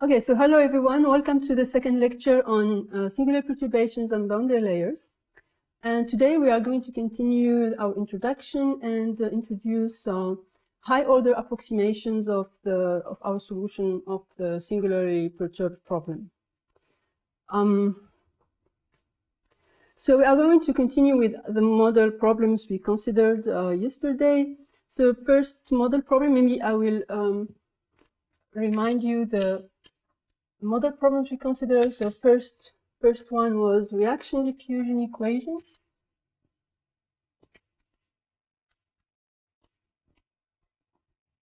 Okay, so hello everyone. Welcome to the second lecture on singular perturbations and boundary layers. And today we are going to continue our introduction and introduce high-order approximations of our solution of the singularly perturbed problem. So we are going to continue with the model problems we considered yesterday. So first model problem, maybe I will remind you the model problems we considered. So first one was reaction diffusion equation.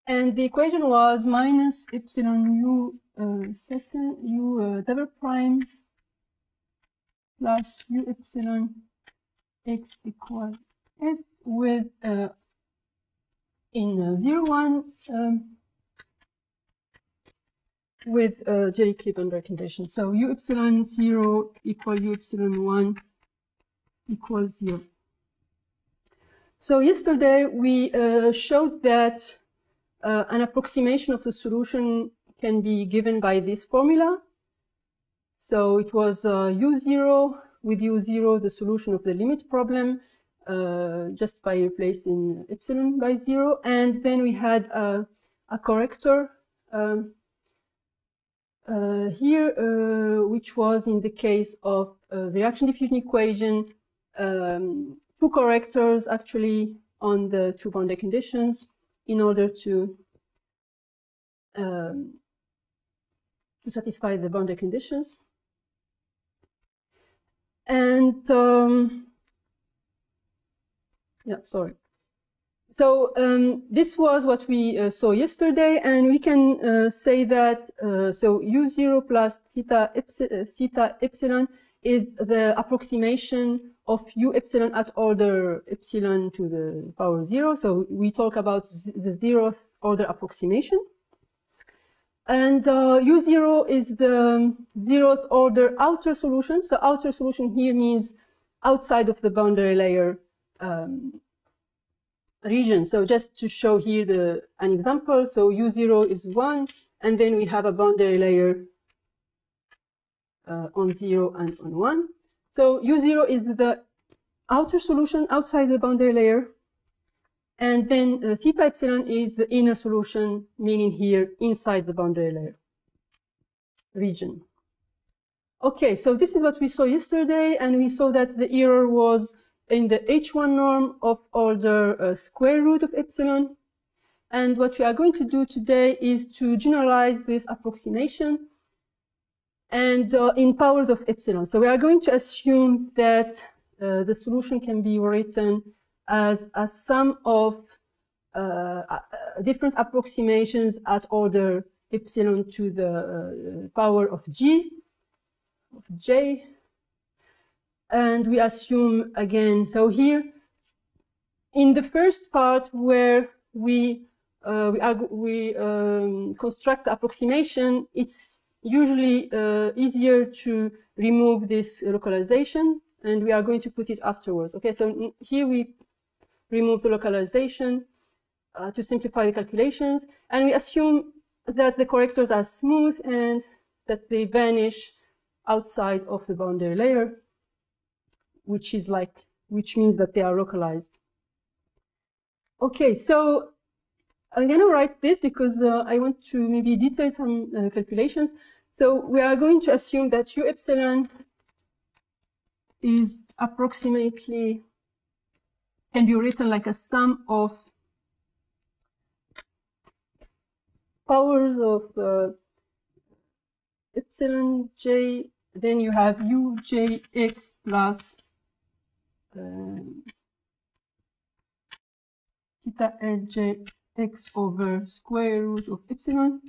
And the equation was minus epsilon u double prime plus u epsilon x equal f with in 0, 1 with J boundary condition. So u epsilon 0 equal u epsilon 1 equals 0. So yesterday we showed that an approximation of the solution can be given by this formula. So it was u0 with u0 the solution of the limit problem just by replacing epsilon by 0, and then we had a corrector here, which was in the case of the reaction diffusion equation, two correctors actually on the two boundary conditions in order to satisfy the boundary conditions. And so this was what we saw yesterday, and we can say that so u0 plus theta epsilon is the approximation of u epsilon at order epsilon to the power 0. So we talk about the 0th order approximation. And u0 is the 0th order outer solution. So outer solution here means outside of the boundary layer region. So just to show here an example, so u0 is 1, and then we have a boundary layer on 0 and on 1. So u0 is the outer solution outside the boundary layer, and then theta epsilon is the inner solution, meaning here inside the boundary layer region. Okay, so this is what we saw yesterday, and we saw that the error was in the H1 norm of order square root of epsilon. And what we are going to do today is to generalize this approximation and in powers of epsilon. So we are going to assume that the solution can be written as a sum of different approximations at order epsilon to the power of j. And we assume again, so here in the first part where we construct the approximation, it's usually easier to remove this localization, and we are going to put it afterwards. Okay, so here we remove the localization to simplify the calculations, and we assume that the correctors are smooth and that they vanish outside of the boundary layer, which means that they are localized. Okay, so I'm going to write this because I want to maybe detail some calculations. So we are going to assume that u epsilon is approximately, can be written like a sum of powers of epsilon j, then you have ujx plus theta lj x over square root of epsilon.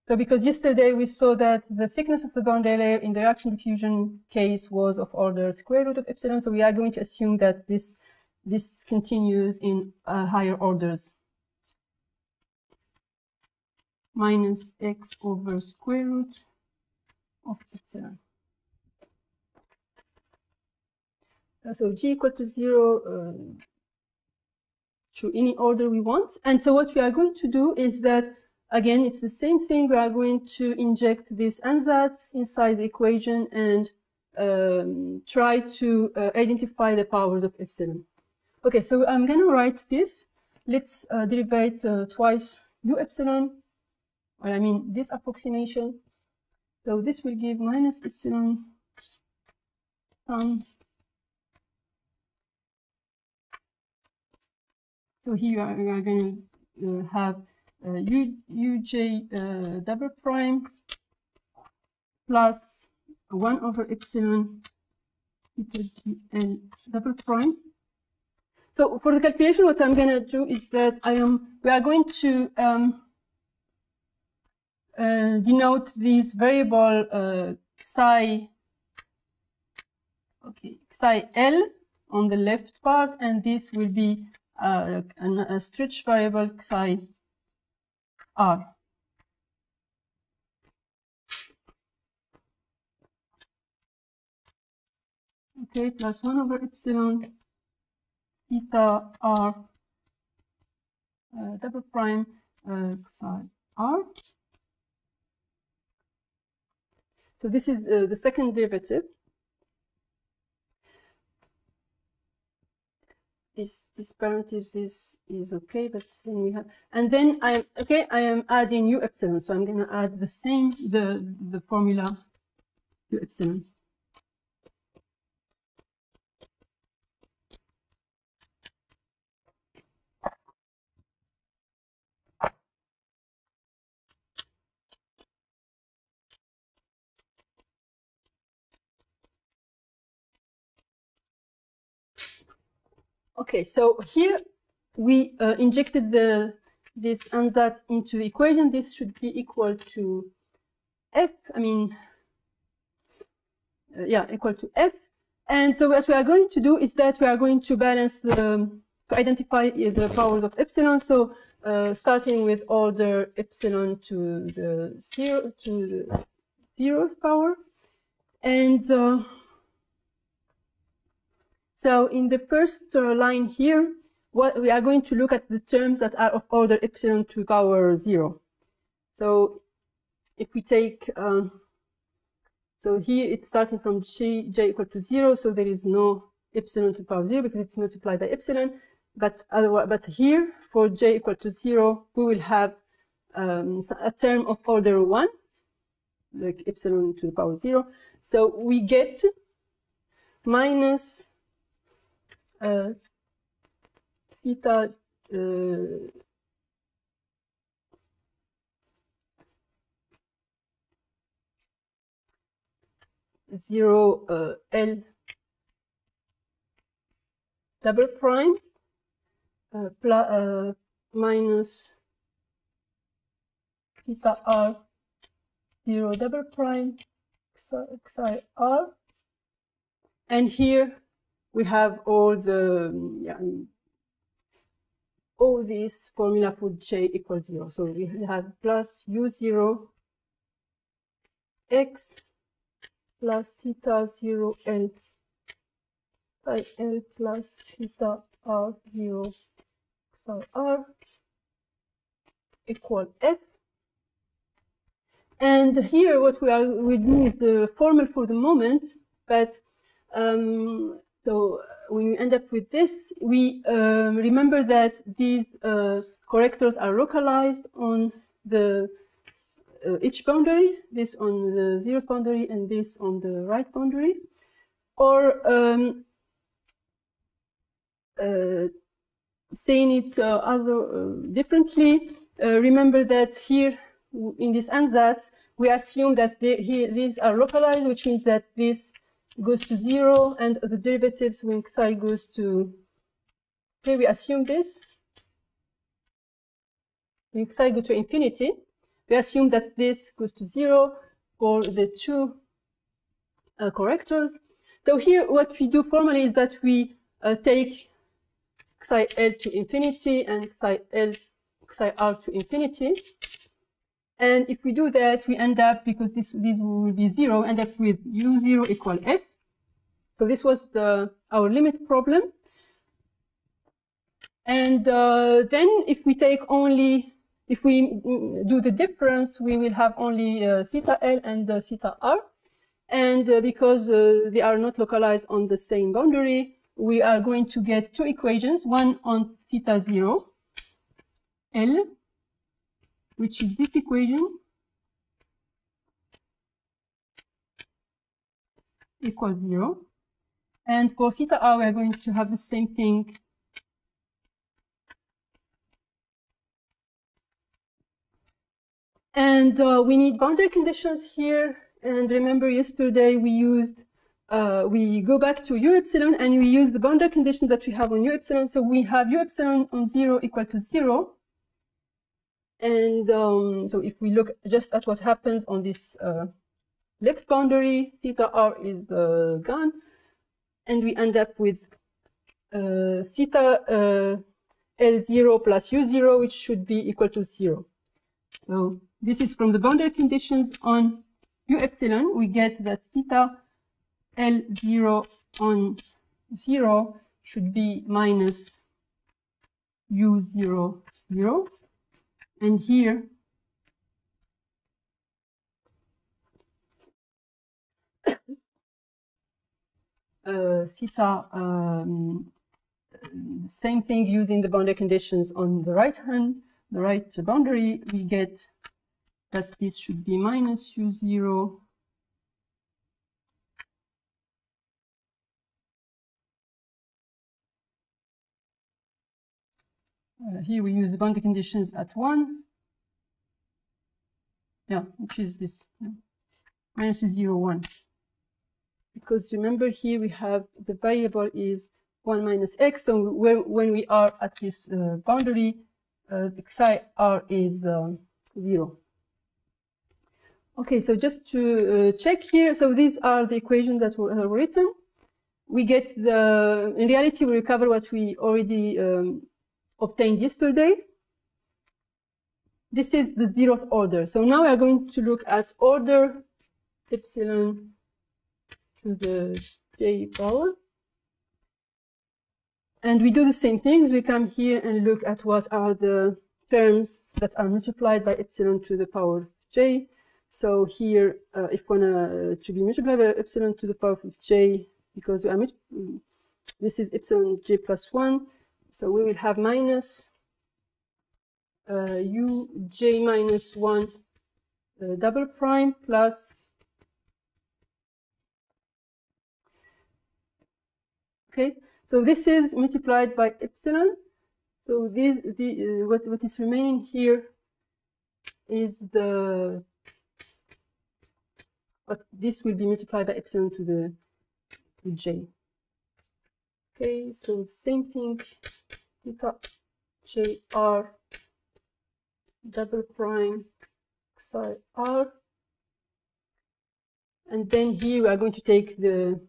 So because yesterday we saw that the thickness of the boundary layer in the reaction diffusion case was of order square root of epsilon, so we are going to assume that this continues in higher orders. Minus x over square root of epsilon. So g equal to 0 to any order we want. And so what we are going to do is that again, it's the same thing. We are going to inject this ansatz inside the equation and try to identify the powers of epsilon. Okay, so I'm going to write this. Let's derivate twice u epsilon. Well, I mean this approximation. So this will give minus epsilon so here we are going to have uj double prime plus 1 over epsilon and double prime. So for the calculation, what I'm going to do is that we are going to denote this variable psi L on the left part, and this will be a stretch variable psi R. Okay, plus 1 over epsilon theta R double prime psi R. So this is the second derivative. This parenthesis is okay, but then we have, and then I am adding u epsilon. So I'm going to add the same the formula u epsilon. Okay, so here we injected this ansatz into the equation. This should be equal to f. I mean, yeah, equal to f. And so what we are going to do is that we are going to balance to identify the powers of epsilon. So starting with order epsilon to the 0th power, and so in the first line here, what we are going to look at the terms that are of order epsilon to the power 0. So if we take, so here it's starting from j equal to 0, so there is no epsilon to the power 0 because it's multiplied by epsilon. But here for j equal to 0, we will have a term of order 1, like epsilon to the power 0. So we get minus theta 0 L double prime minus theta R 0 double prime psi R, and here we have all these formula for j equals 0. So we have plus u0 x plus theta 0 L psi L plus theta R 0 psi R equal f. And here what we do is the formal for the moment, but so when we end up with this, we remember that these correctors are localized on the each boundary, this on the 0th boundary and this on the right boundary. Or saying it differently, remember that here in this ansatz, we assume that these are localized, which means that this goes to 0, and the derivatives when psi goes to, okay, we assume this. When psi goes to infinity, we assume that this goes to 0 for the two correctors. So here what we do formally is that we take psi L to infinity and psi R to infinity. And if we do that, we end up, because this will be 0, end up with u0 equal f. So this was our limit problem. And then if we take only If we do the difference, we will have only theta L and theta R. And because they are not localized on the same boundary, we are going to get two equations, one on theta 0, L, which is this equation, equals 0. And for theta R, we are going to have the same thing. And we need boundary conditions here. And remember, yesterday we used, we go back to U epsilon and we use the boundary conditions that we have on U epsilon. So we have U epsilon on 0 equal to 0. And so if we look just at what happens on this left boundary, theta R is gone. And we end up with theta L0 plus U0, which should be equal to 0. So this is from the boundary conditions on U epsilon. We get that theta L0 on 0 should be minus U0, 0. And here, theta, same thing using the boundary conditions on the right boundary, we get that this should be minus U0 here we use the boundary conditions at 1, yeah, which is this, yeah, minus U0, 1. Because remember here we have the variable is 1 minus x, so when we are at this boundary, psi r is 0. Okay, so just to check here, so these are the equations that were written. We get the, in reality, we recover what we already obtained yesterday. This is the 0th order. So now we are going to look at order epsilon to the j power. And we do the same things. We come here and look at what are the terms that are multiplied by epsilon to the power j. So here, if one to be multiplied by epsilon to the power of j, because we are this is epsilon j plus 1. So we will have minus u j minus 1 double prime plus, okay, so this is multiplied by epsilon. So this, what is remaining here is the, but this will be multiplied by epsilon to the j. Okay, so same thing, theta j r double prime psi r, and then here we are going to take the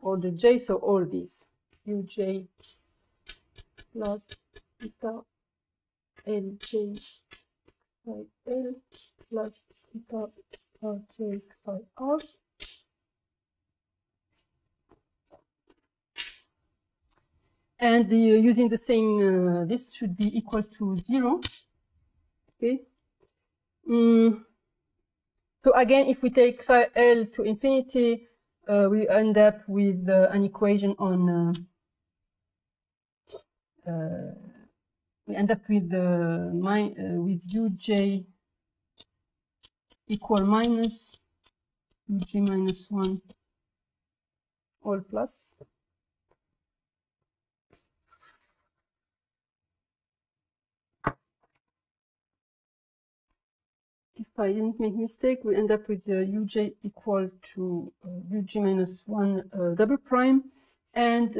order j, so all these uj plus theta lj psi l plus theta rj psi r. And using the same, this should be equal to 0. Okay. So again, if we take psi L to infinity, we end up with an equation on, we end up with with uj equal minus uj minus 1 all plus. If I didn't make mistake, we end up with uj equal to uj minus 1 double prime. And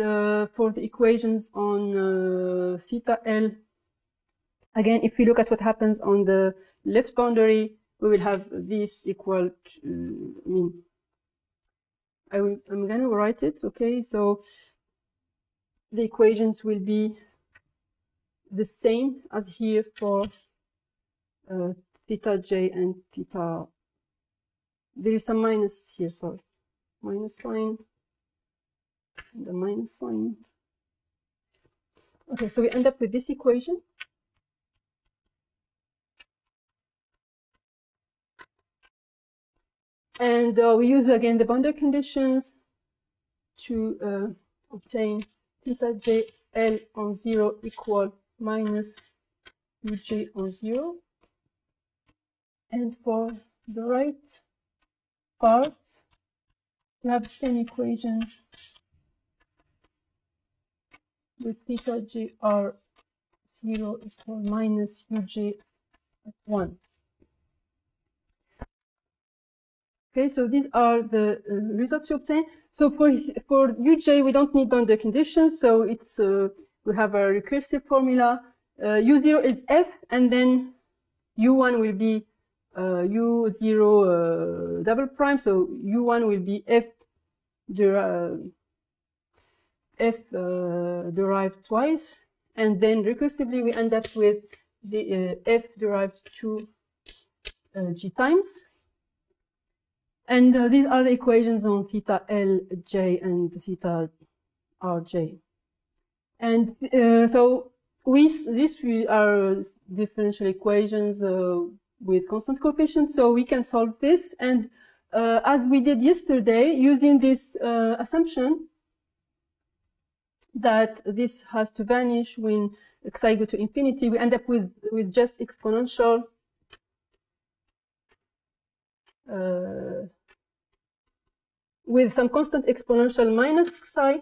for the equations on theta L, again, if we look at what happens on the left boundary, we will have this equal to, I'm going to write it, okay? So the equations will be the same as here for theta j and theta. There is some minus here, sorry. Minus sign, and the minus sign. Okay, so we end up with this equation. And we use again the boundary conditions to obtain theta j L on 0 equal minus uj on 0. And for the right part, we have the same equation with theta j r 0 equal minus uj at 1. Okay, so these are the results we obtain. So for uj, we don't need boundary conditions, so it's we have a recursive formula. U0 is f, and then u1 will be u0 double prime, so u1 will be f derived twice, and then recursively we end up with the f derived 2 g times. And these are the equations on theta Lj and theta Rj. And so these are differential equations with constant coefficients, so we can solve this. And as we did yesterday, using this assumption that this has to vanish when xi go to infinity, we end up with just exponential with some constant exponential minus xi,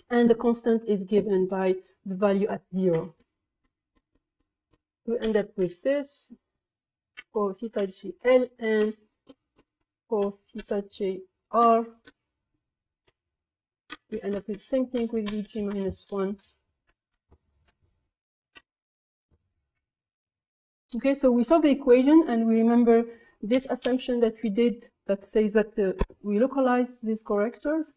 and the constant is given by the value at 0. We end up with this for theta gl, and for theta jr, we end up with the same thing with uj minus 1. Okay, so we solve the equation, and we remember this assumption that we did that says that we localize these correctors.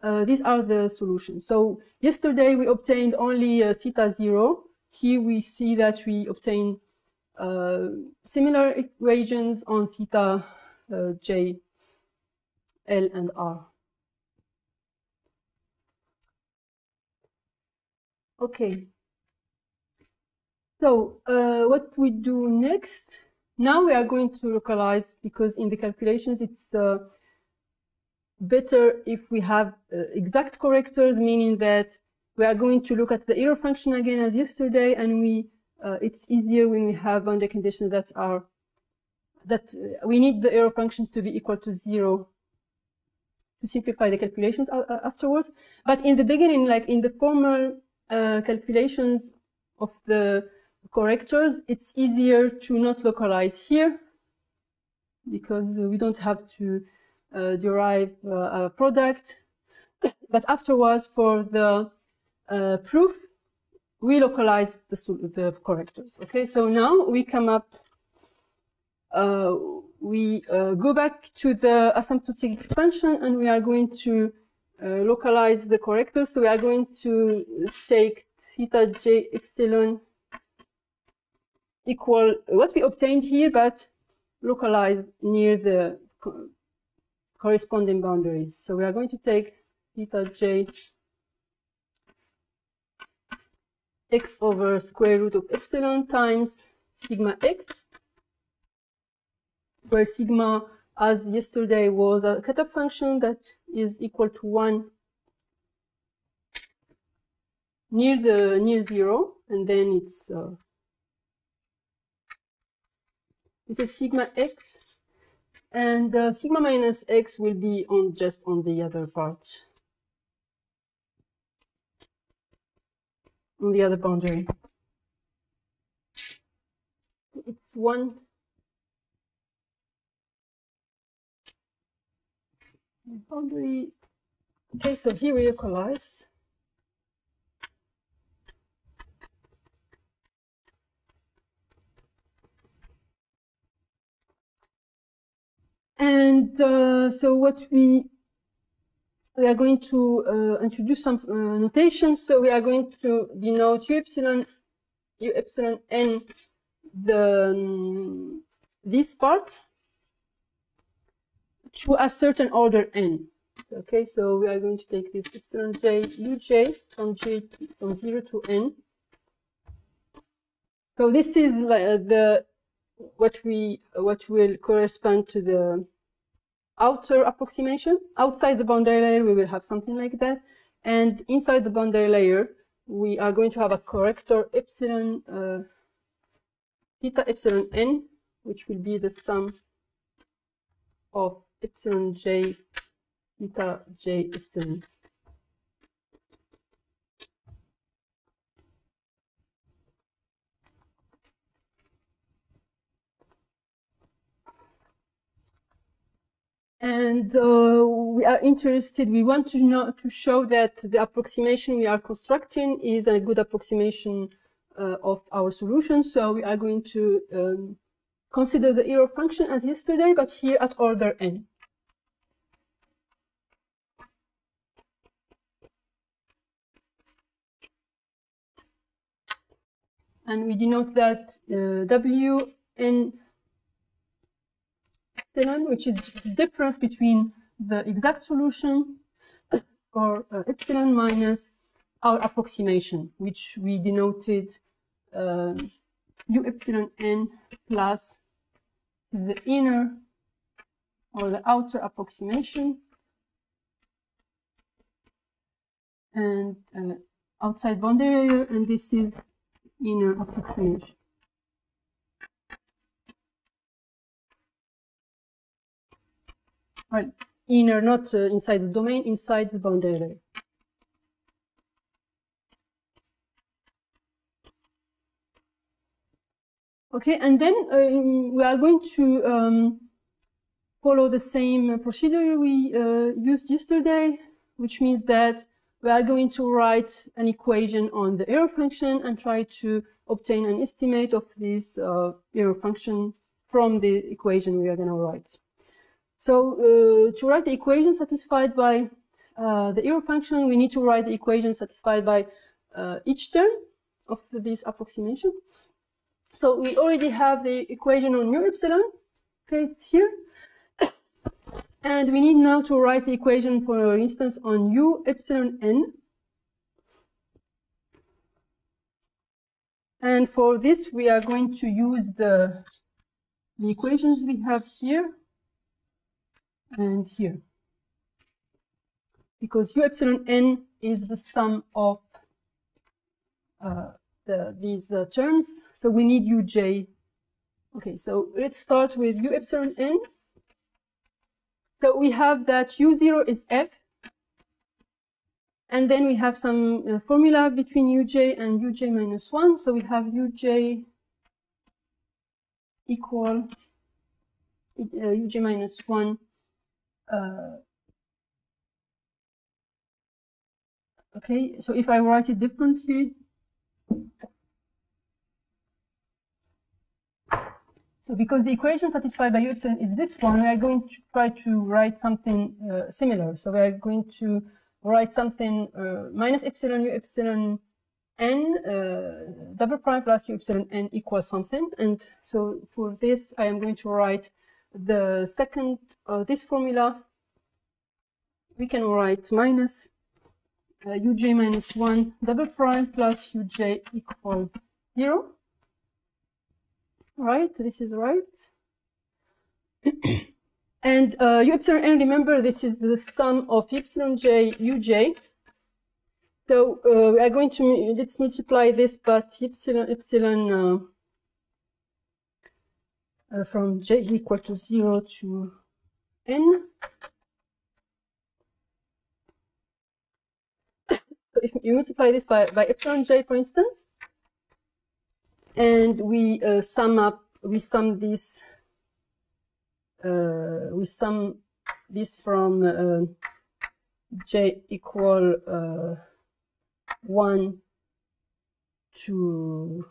These are the solutions. So yesterday we obtained only theta 0. Here we see that we obtain similar equations on theta j, l, and r. Okay. So what we do next, now we are going to localize, because in the calculations it's better if we have exact correctors, meaning that we are going to look at the error function again as yesterday, and it's easier when we have boundary conditions that we need the error functions to be equal to 0 to simplify the calculations afterwards. But in the beginning, like in the formal calculations of the correctors, it's easier to not localize here, because we don't have to derive a product. But afterwards, for the proof, we localize the correctors. Okay, so now we come up, we go back to the asymptotic expansion, and we are going to localize the correctors. So we are going to take theta j epsilon equal what we obtained here, but localized near the corresponding boundaries. So we are going to take theta j x over square root of epsilon times sigma x, where sigma, as yesterday, was a cutoff function that is equal to 1 near 0, and then it's this is sigma x, and sigma minus x will be just on the other part, on the other boundary. It's 1 boundary. Okay, so here we localize. And so what we are going to introduce some notations. So we are going to denote u epsilon n, this part, to a certain order n. So, okay, so we are going to take this epsilon j uj from 0 to n. So this is the what will correspond to the outer approximation. Outside the boundary layer, we will have something like that. And inside the boundary layer, we are going to have a corrector epsilon, theta epsilon n, which will be the sum of epsilon j, theta j epsilon. And we are interested, we want to show that the approximation we are constructing is a good approximation of our solution. So we are going to consider the error function as yesterday, but here at order n. And we denote that Wn epsilon, which is the difference between the exact solution, or epsilon minus our approximation, which we denoted u epsilon n plus is the inner or the outer approximation, and outside boundary layer, and this is inner approximation. Well, inner, not inside the domain, inside the boundary layer. Okay, and then we are going to follow the same procedure we used yesterday, which means that we are going to write an equation on the error function and try to obtain an estimate of this error function from the equation we are going to write. So to write the equation satisfied by the error function, we need to write the equation satisfied by each term of this approximation. So we already have the equation on mu epsilon. Okay, it's here. And we need now to write the equation, for instance, on u epsilon n. And for this, we are going to use the equations we have here and here, because u epsilon n is the sum of these terms, so we need uj. Okay, so let's start with u epsilon n. So we have that u0 is f, and then we have some formula between uj and uj minus 1, so we have uj equal uj minus 1 okay, so if I write it differently, so because the equation satisfied by u epsilon is this one, we are going to try to write something similar. So we are going to write something minus epsilon u epsilon n double prime plus u epsilon n equals something. And so for this, I am going to write the second, this formula. We can write minus uj minus 1 double prime plus uj equal 0. Right, this is right. And u epsilon n, remember, this is the sum of epsilon j uj. So we are going to, let's multiply this by epsilon from j equal to 0 to n. So if you multiply this by epsilon j, for instance, and we sum this from j equal 1 to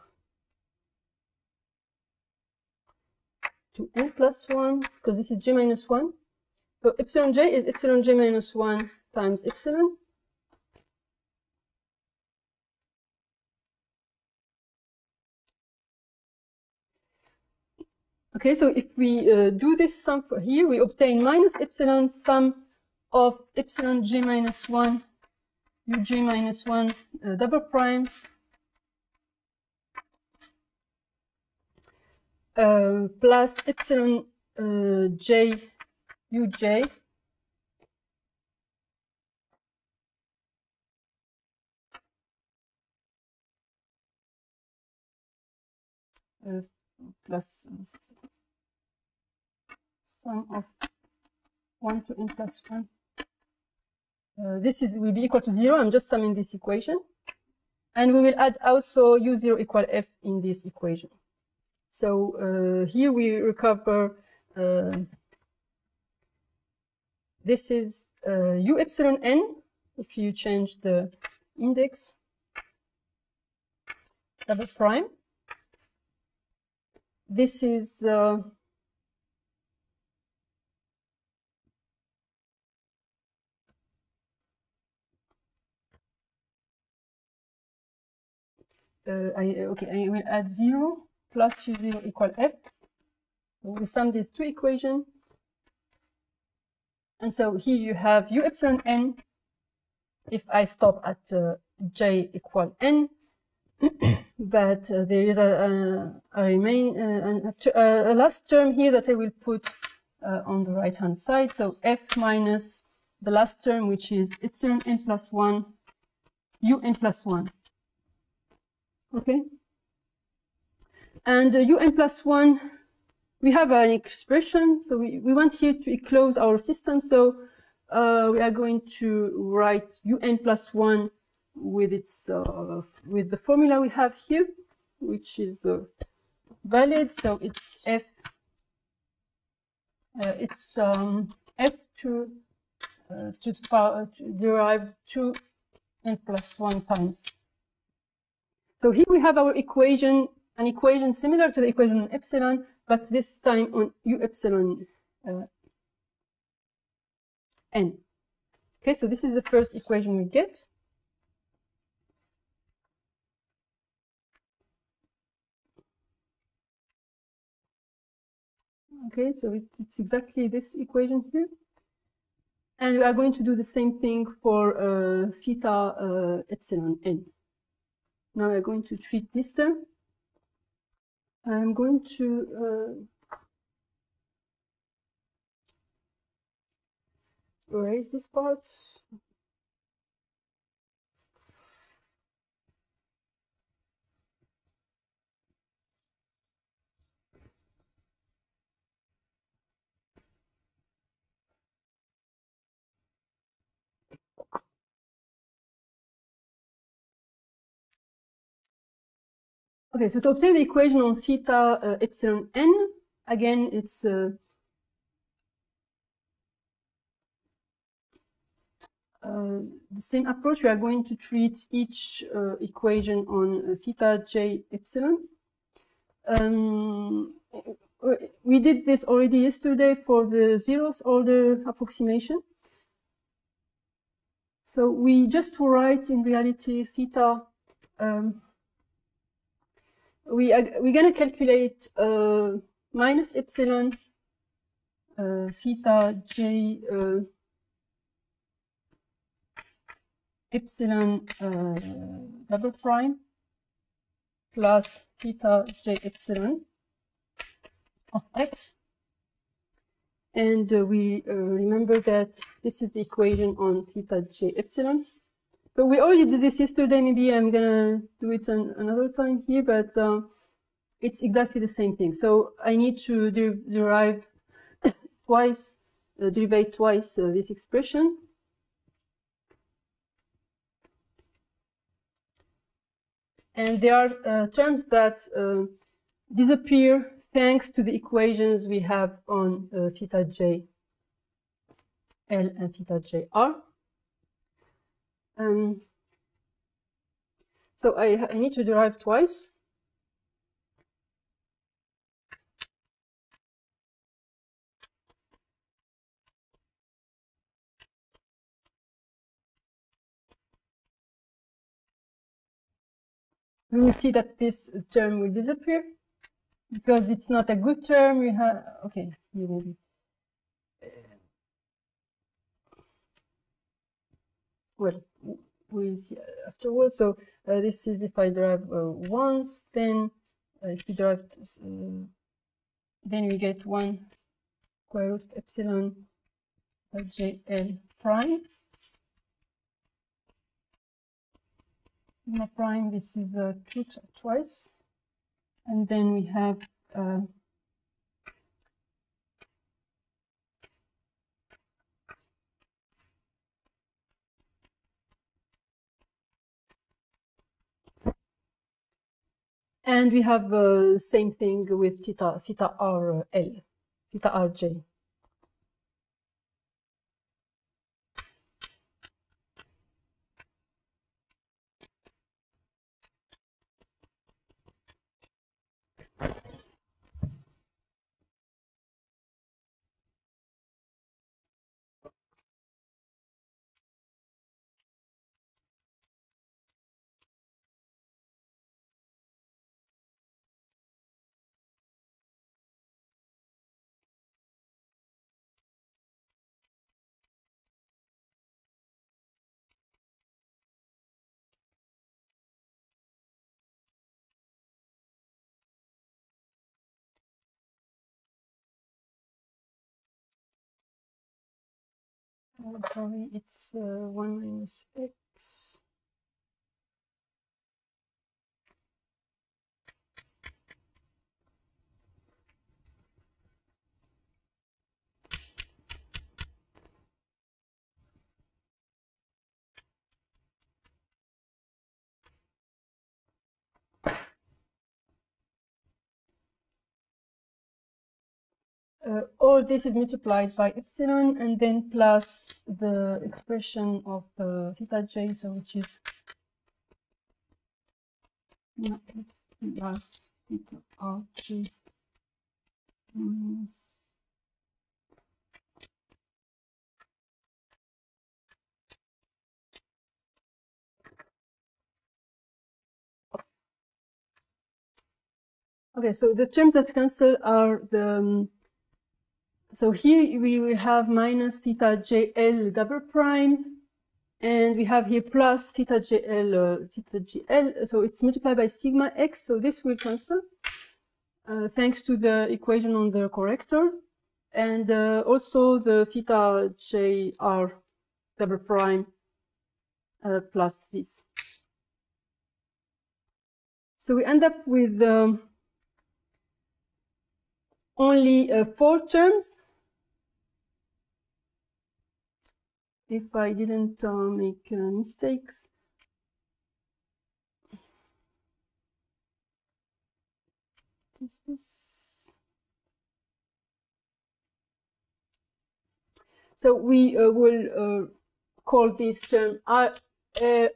n plus 1, because this is j minus 1. So epsilon j is epsilon j minus 1 times epsilon. Okay, so if we do this sum for here, we obtain minus epsilon sum of epsilon j minus 1, uj minus 1 double prime, plus epsilon j uj plus sum of 1 to n plus 1. This will be equal to 0. I'm just summing this equation. And we will add also u0 equal f in this equation. So here we recover, this is u epsilon n, if you change the index, double prime. This is I will add 0 plus u0 equal f. We sum these two equations. And so here you have u epsilon n. If I stop at j equal n, but there is a last term here that I will put on the right hand side. So f minus the last term, which is epsilon n plus 1 u n plus 1. Okay, and un plus 1, we have an expression, so we want here to close our system, so we are going to write un plus 1 with its with the formula we have here, which is valid. So it's f f to the power derived 2 n plus 1 times. So here we have our equation, an equation similar to the equation on epsilon, but this time on u epsilon n. Okay, so this is the first equation we get. Okay, so it's exactly this equation here. And we are going to do the same thing for theta epsilon n. Now we're going to treat this term. I'm going to erase this part. Okay, so to obtain the equation on theta epsilon n, again, it's the same approach. We are going to treat each equation on theta j epsilon. We did this already yesterday for the zeroth order approximation. So we just write in reality theta. We're going to calculate minus epsilon theta j epsilon double prime plus theta j epsilon of x. And we remember that this is the equation on theta j epsilon. So we already did this yesterday. Maybe I'm gonna do it another time here, but it's exactly the same thing. So I need to derive twice, derivate twice this expression. And there are terms that disappear thanks to the equations we have on theta j L and theta j R. So I need to derive twice. We will see that this term will disappear because it's not a good term. We have, okay, here maybe. Well, we'll see afterwards. So this is if I derive once, then if you derive then we get 1 square root of epsilon JL prime. Sigma prime, this is true twice. And then we have and we have the same thing with theta RL, theta RJ. Oh, sorry, it's 1 minus x. All this is multiplied by epsilon and then plus the expression of theta j, so which is plus theta rj minus okay, so the terms that cancel are the so here we will have minus theta JL double prime, and we have here plus theta GL, so it's multiplied by sigma x, so this will cancel thanks to the equation on the corrector, and also the theta JR double prime plus this. So we end up with only 4 terms. If I didn't make mistakes. So we will call this term Rj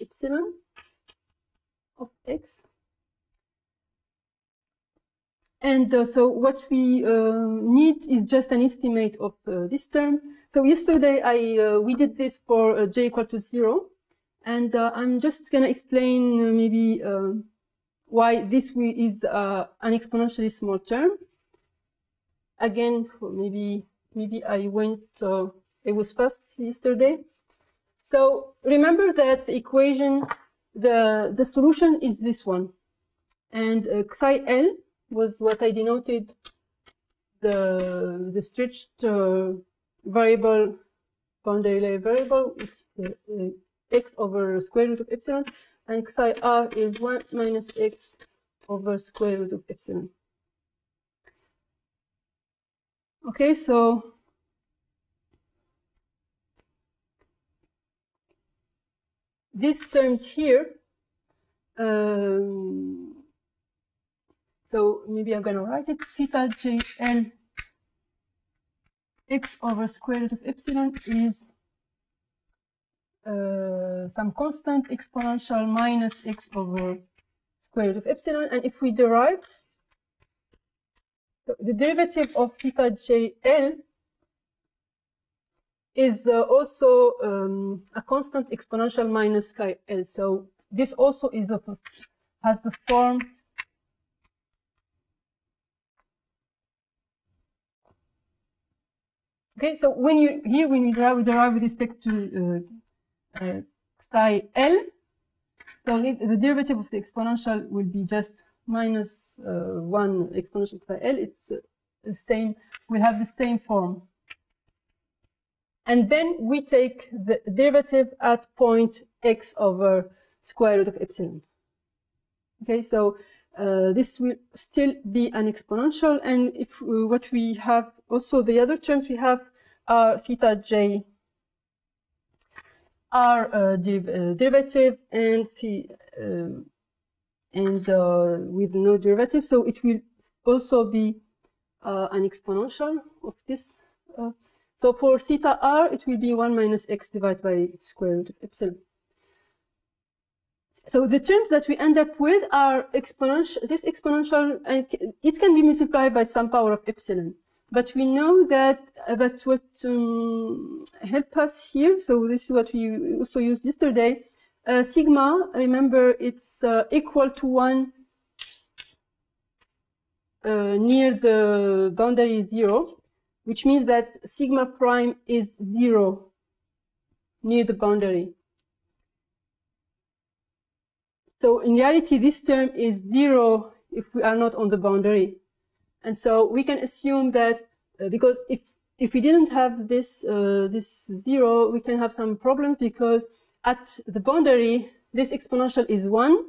epsilon of x. And so what we need is just an estimate of this term. So yesterday we did this for j equal to 0, and I'm just gonna explain maybe why this is an exponentially small term. Again, maybe I went it was fast yesterday. So remember that the equation, the solution is this one, and psi L was what I denoted the stretched variable, boundary layer variable, it's x over square root of epsilon, and psi r is 1 minus x over square root of epsilon. Okay, so these terms here, so maybe I'm going to write it, theta JL x over square root of epsilon is some constant exponential minus x over square root of epsilon. And if we derive the derivative of theta JL is also a constant exponential minus chi L. So this also is has the form okay, so when you derive, we derive with respect to psi L, so the derivative of the exponential will be just minus 1 exponential theta L, it's the same, we have the same form. And then we take the derivative at point x over square root of epsilon. Okay, so this will still be an exponential, and if what we have also the other terms we have are theta j are derivative and with no derivative, so it will also be an exponential of this. So for theta r, it will be 1 minus x divided by square root of epsilon. So the terms that we end up with are exponential. This exponential, and it can be multiplied by some power of epsilon. But we know that, but what help us here, so this is what we also used yesterday, sigma, remember it's equal to 1 near the boundary 0, which means that sigma prime is 0 near the boundary. So in reality, this term is 0 if we are not on the boundary. And so we can assume that because if we didn't have this this 0, we can have some problems, because at the boundary, this exponential is 1,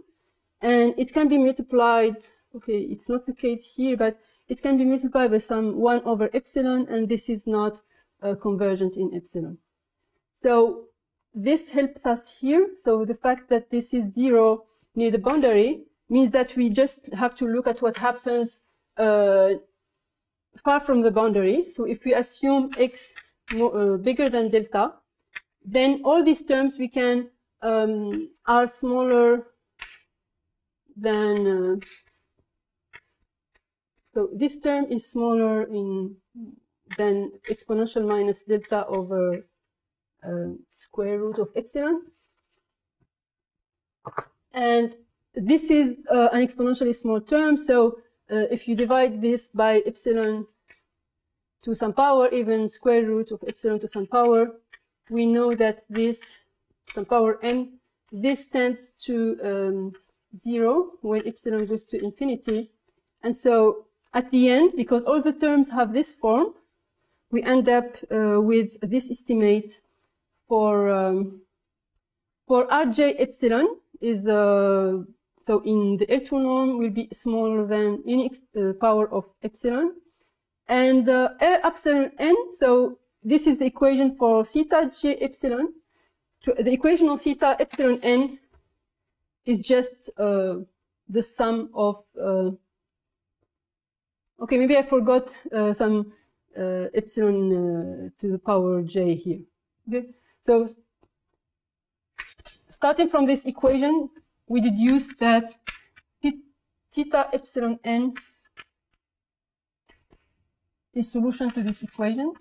and it can be multiplied. Okay, it's not the case here, but it can be multiplied by some 1 over epsilon, and this is not convergent in epsilon. So this helps us here. So the fact that this is 0 near the boundary means that we just have to look at what happens far from the boundary. So if we assume x bigger than delta, then all these terms we can are smaller than so this term is smaller than exponential minus delta over square root of epsilon. And this is an exponentially small term, so if you divide this by epsilon to some power, even square root of epsilon to some power, we know that this, some power n, this tends to 0 when epsilon goes to infinity. And so at the end, because all the terms have this form, we end up with this estimate for Rj epsilon is so in the L2 norm will be smaller than any power of epsilon, and epsilon n. So this is the equation for theta j epsilon. The equation of theta epsilon n is just the sum of. Okay, maybe I forgot some epsilon to the power j here. Okay, so starting from this equation, we deduce that theta epsilon n is solution to this equation.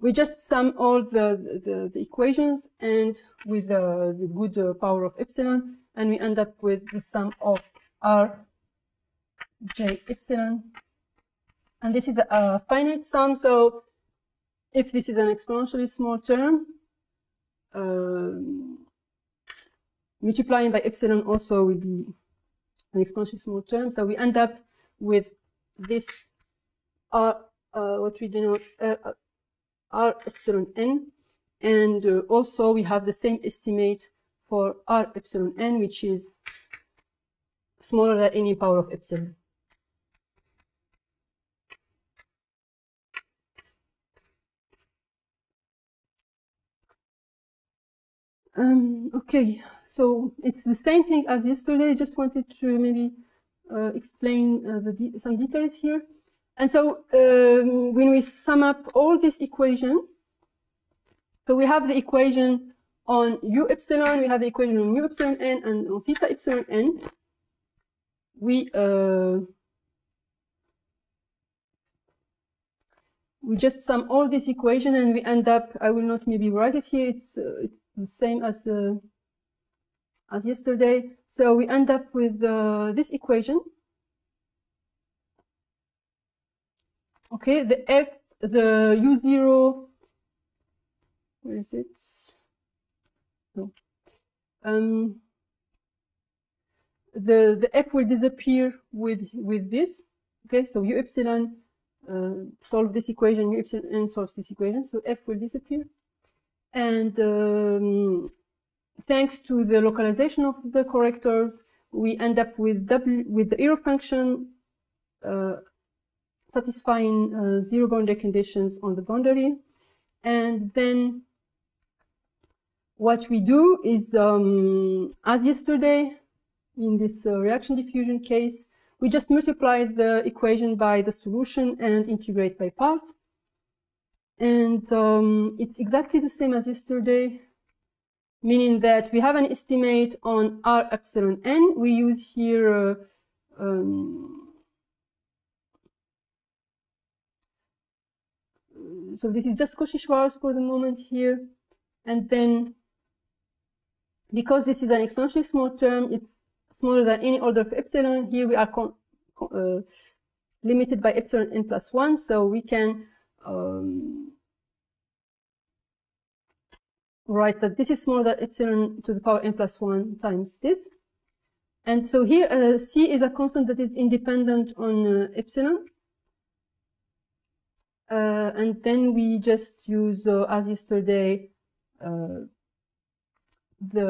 We just sum all the equations and with the good power of epsilon, and we end up with the sum of r j epsilon. And this is a finite sum, so if this is an exponentially small term, multiplying by epsilon also will be an exponentially small term. So we end up with this what we denote r epsilon n, and also we have the same estimate for r epsilon n, which is smaller than any power of epsilon. Okay, so it's the same thing as yesterday. I just wanted to maybe explain some details here. And so when we sum up all this equation, so we have the equation on u epsilon, we have the equation on mu epsilon n, and on theta epsilon n. We just sum all this equation and we end up, I will not maybe write it here, it's the same as yesterday. So we end up with this equation. Okay, the u0, where is it? No. the f will disappear with this. Okay, so u epsilon solve this equation, u epsilon n solves this equation, so f will disappear. And thanks to the localization of the correctors, we end up with the error function satisfying zero boundary conditions on the boundary. And then what we do is, as yesterday, in this reaction diffusion case, we just multiply the equation by the solution and integrate by parts. And it's exactly the same as yesterday, meaning that we have an estimate on R epsilon n. We use here so this is just Cauchy-Schwarz for the moment here. And then, because this is an exponentially small term, it's smaller than any order of epsilon. Here we are limited by epsilon n plus 1, so we can write that this is smaller than epsilon to the power n plus 1 times this. And so here c is a constant that is independent on epsilon. And then we just use, as yesterday, the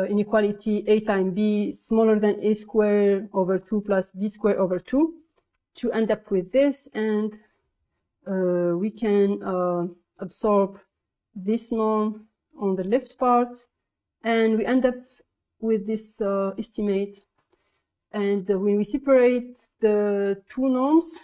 inequality a times b smaller than a squared over 2 plus b squared over 2 to end up with this. And we can absorb this norm on the left part, and we end up with this estimate. And when we separate the two norms,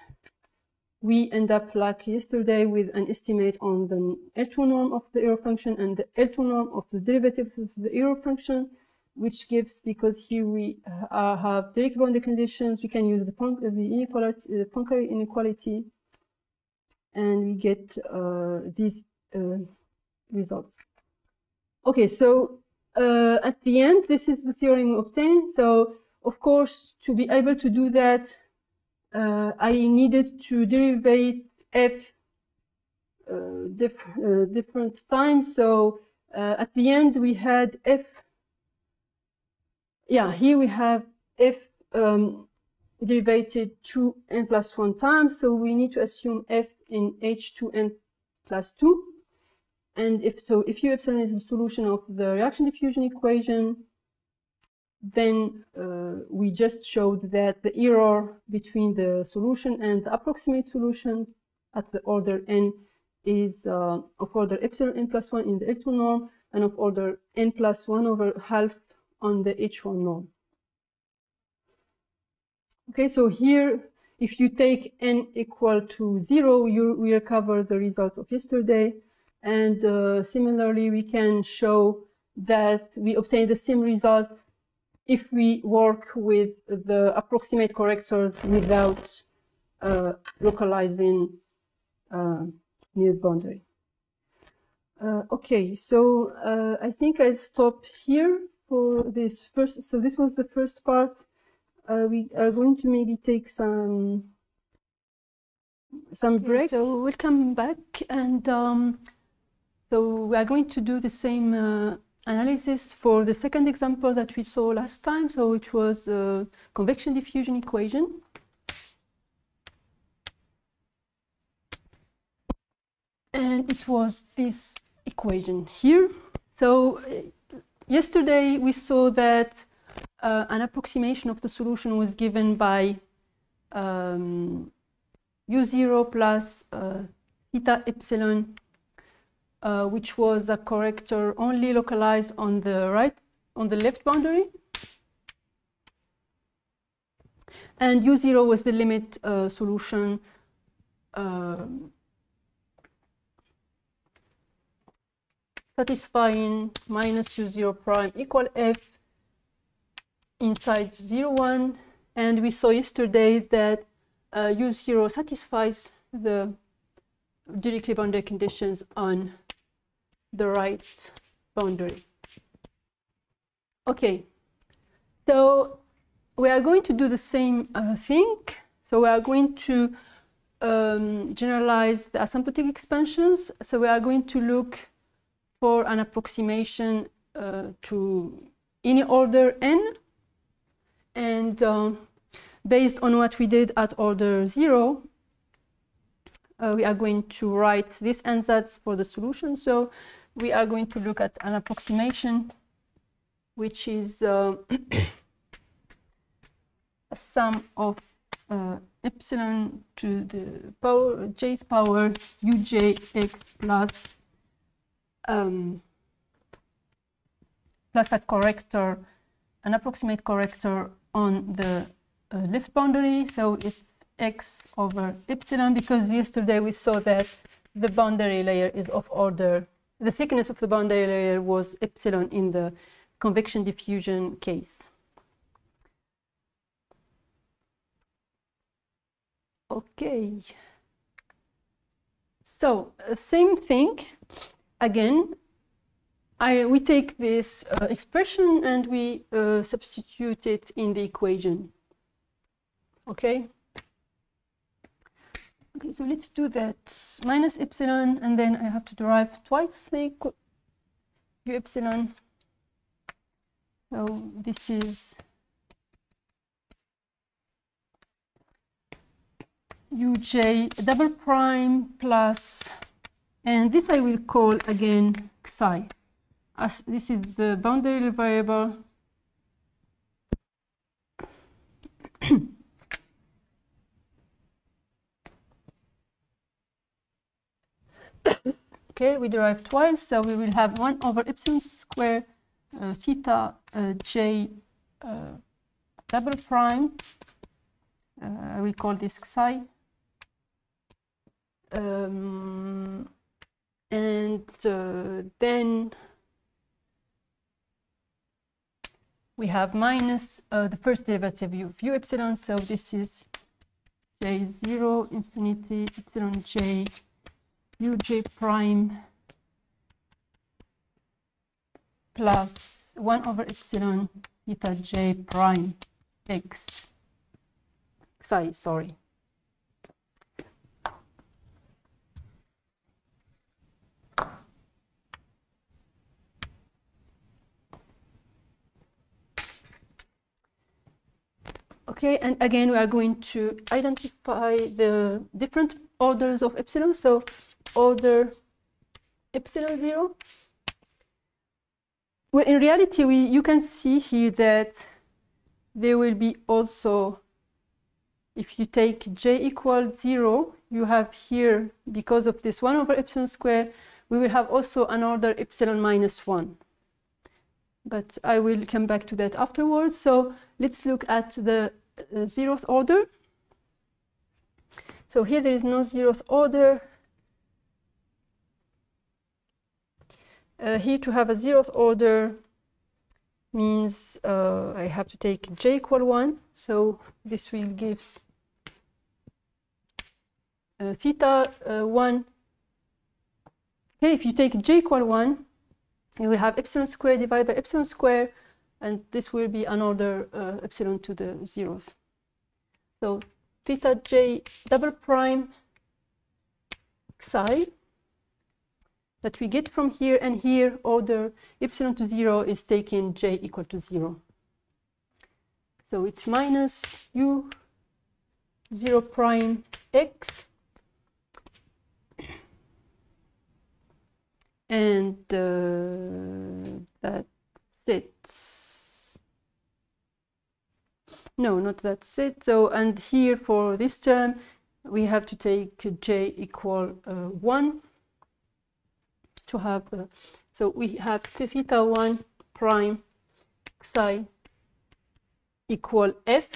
we end up like yesterday with an estimate on the L2 norm of the error function and the L2 norm of the derivatives of the error function, which gives, because here we have direct boundary conditions, we can use the inequality, the Poincare inequality, and we get these results. Okay, so at the end, this is the theorem we obtained. So of course, to be able to do that, I needed to derivate f different times. So at the end, we had f. Yeah, here we have f derivated 2n plus 1 times. So we need to assume f in h2n plus 2. And if u epsilon is the solution of the reaction diffusion equation, then we just showed that the error between the solution and the approximate solution at the order n is of order epsilon n plus 1 in the L2 norm, and of order n plus 1 over half on the H1 norm. Okay, so here, if you take n equal to 0, we recover the result of yesterday. And similarly, we can show that we obtain the same result if we work with the approximate correctors without localizing near boundary. Okay, so I think I'll stop here for this first. So this was the first part. We are going to maybe take some break. So we'll come back, and so we are going to do the same analysis for the second example that we saw last time, so it was a convection diffusion equation. And it was this equation here. So yesterday we saw that an approximation of the solution was given by u0 plus theta epsilon, which was a corrector only localized on the left boundary. And u0 was the limit solution satisfying minus u0 prime equal f inside 0, 1. And we saw yesterday that u0 satisfies the directly boundary conditions on the right boundary. Okay, so we are going to do the same thing. So we are going to generalize the asymptotic expansions. So we are going to look for an approximation to any order n. And based on what we did at order 0, we are going to write this ansatz for the solution. So we are going to look at an approximation, which is a sum of epsilon to the power jth power ujx plus plus a corrector, an approximate corrector on the left boundary. So it's x over epsilon, because yesterday we saw that the boundary layer is of order, the thickness of the boundary layer was epsilon in the convection diffusion case. Okay, so same thing again. We take this expression and we substitute it in the equation. Okay. Okay, so let's do that. Minus epsilon, and then I have to derive twice the u epsilon. So this is uj double prime plus, and this I will call again psi, as this is the boundary variable. Okay, we derive twice, so we will have 1 over epsilon square theta j double prime. I will call this psi. And then we have minus the first derivative of u epsilon, so this is j0 infinity epsilon j uj prime plus 1 over epsilon theta j prime x psi, sorry. Okay, and again we are going to identify the different orders of epsilon. So order epsilon 0. Well, in reality, you can see here that there will be also, if you take j equals 0, you have here, because of this 1 over epsilon square, we will have also an order epsilon minus 1. But I will come back to that afterwards. So let's look at the 0th order. So here there is no 0th order. Here to have a 0th order means I have to take j equal 1. So this will give theta 1. Okay, if you take j equal 1, you will have epsilon square divided by epsilon square, and this will be an order epsilon to the 0th. So theta j double prime psi that we get from here and here, order epsilon to 0 is taking j equal to 0. So it's minus u 0 prime x, and that's it. No, not that's it. So, and here for this term, we have to take j equal 1 to have, so we have theta 1 prime psi equal f.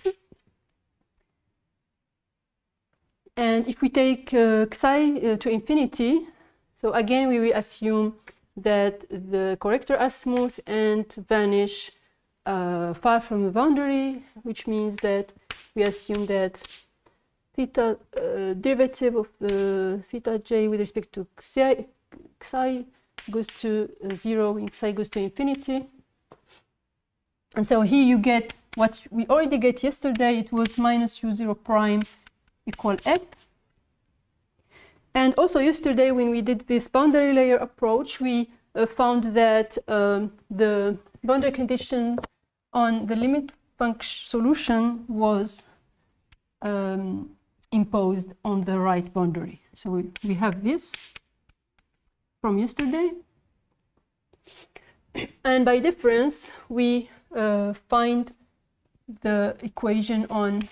And if we take psi to infinity, so again, we will assume that the corrector are smooth and vanish far from the boundary, which means that we assume that theta derivative of the theta j with respect to psi goes to 0 and psi goes to infinity. And so here you get what we already get yesterday. It was minus u0 prime equal f. And also yesterday, when we did this boundary layer approach, we found that the boundary condition on the limit solution was imposed on the right boundary. So we have this from yesterday. And by difference, we find the equation on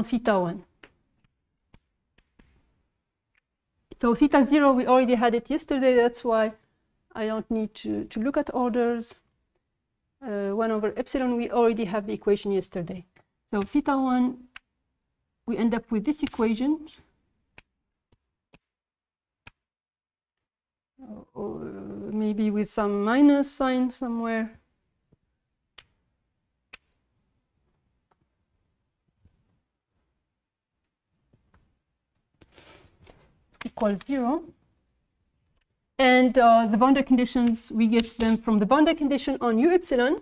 theta 1. So theta 0, we already had it yesterday. That's why I don't need to look at orders. 1 over epsilon, we already have the equation yesterday. So theta 1, we end up with this equation. Or maybe with some minus sign somewhere. Equals 0. And the boundary conditions, we get them from the boundary condition on u epsilon.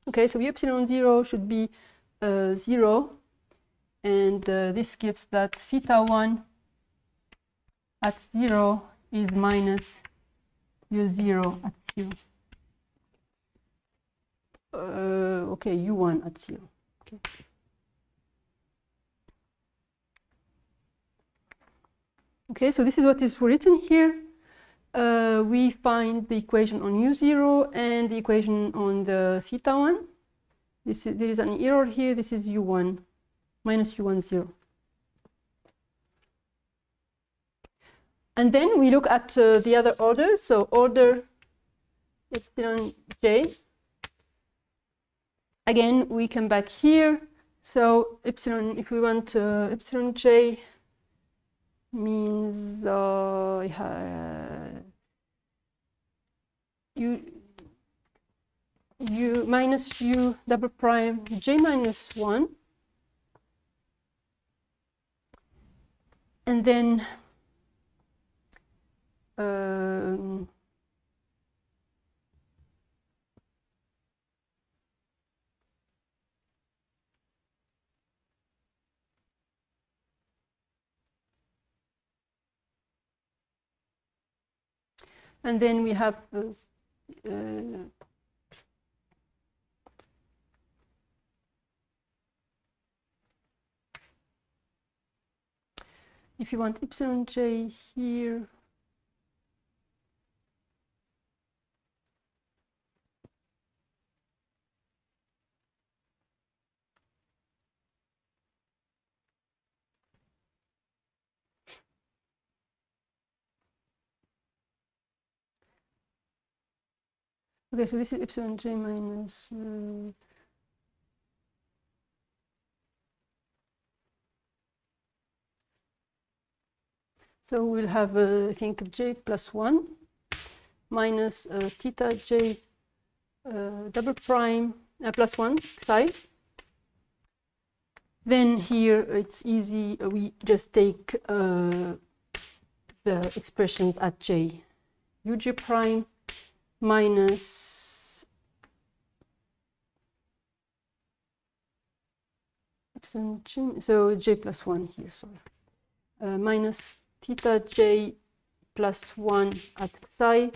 Okay, so u epsilon 0 should be 0. And this gives that theta 1 at 0 is minus u0 at 0. Okay, u1 at 0. Okay. Okay, so this is what is written here. We find the equation on u0 and the equation on the theta 1. There is an error here. This is u1, minus u1, 0. And then we look at the other orders. So order epsilon j. Again, we come back here. So epsilon, if we want epsilon j, means u minus u double prime j minus 1, and then we have if you want epsilon j here, okay, so this is epsilon j minus so we'll have I think j plus 1 minus theta j double prime plus 1 psi. Then here it's easy, we just take the expressions at j, uj prime minus epsilon j, so j plus 1 here, sorry, minus theta j plus 1 at psi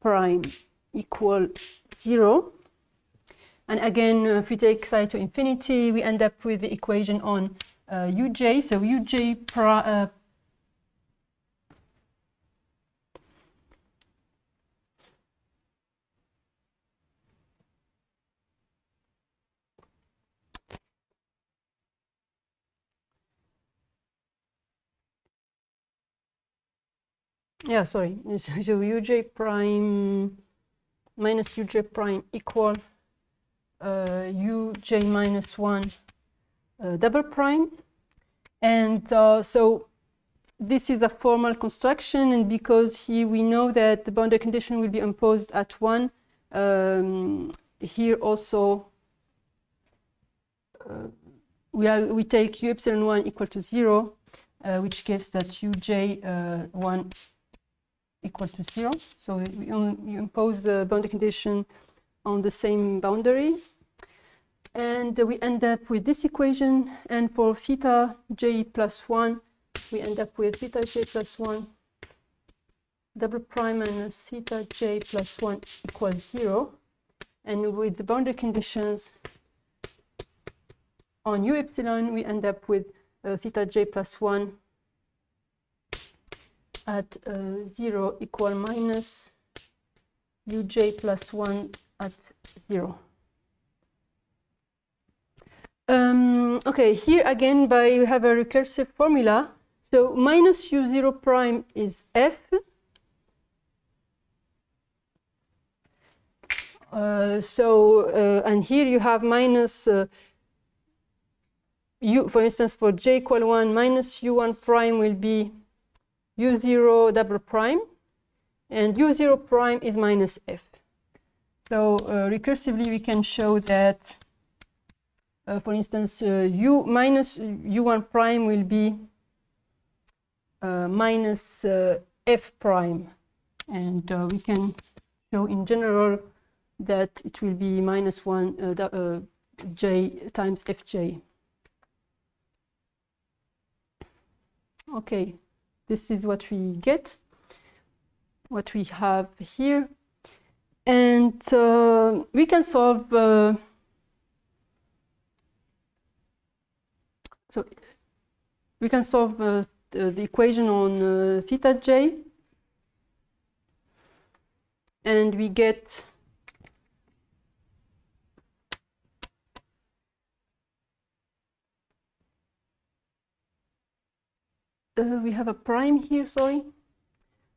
prime equal 0. And again, if we take psi to infinity, we end up with the equation on uj. So uj yeah, sorry. So uj prime minus uj prime equal uj minus 1 double prime. And so this is a formal construction, and because here we know that the boundary condition will be imposed at 1, here also we take u epsilon 1 equal to 0, which gives that uj 1 equal to 0. So you impose the boundary condition on the same boundary. And we end up with this equation. And for theta j plus 1, we end up with theta j plus 1 double prime minus theta j plus 1 equals 0. and with the boundary conditions on u epsilon, we end up with theta j plus 1 at 0 equal minus uj plus 1 at 0. Okay, here again we have a recursive formula. So minus u0 prime is f. And here you have minus u, for instance, for j equal 1, minus u1 prime will be u0 double prime, and u0 prime is minus f. So recursively we can show that, for instance, u minus u1 prime will be minus f prime, and we can show in general that it will be minus 1 j times fj. Okay, this is what we get, what we have here, and we can solve. So we can solve the equation on theta j, and we get we have a prime here, sorry.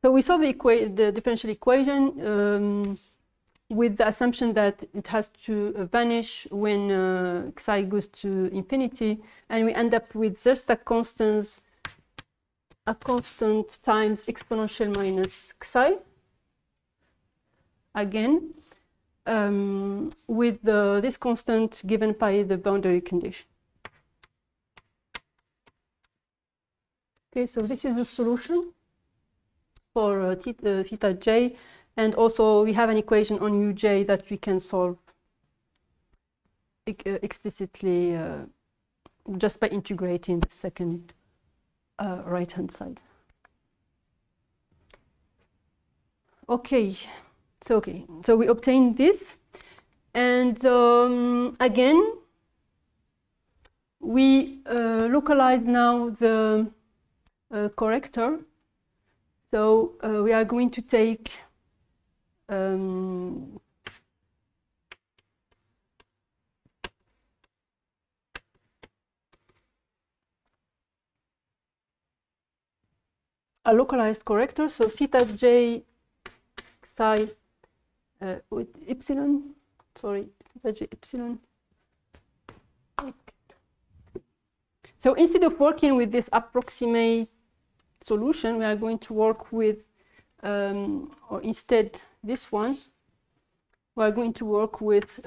So we solve the differential equation with the assumption that it has to vanish when xi goes to infinity, and we end up with Zerstack constants, a constant times exponential minus xi, again, with this constant given by the boundary condition. Okay, so this is the solution for theta j, and also we have an equation on uj that we can solve explicitly just by integrating the second right-hand side. Okay, so we obtain this, and again we localize now the corrector. So we are going to take a localized corrector. So theta j psi with epsilon, sorry, theta j epsilon x. So instead of working with this approximate solution, we are going to work with, or instead this one, we are going to work with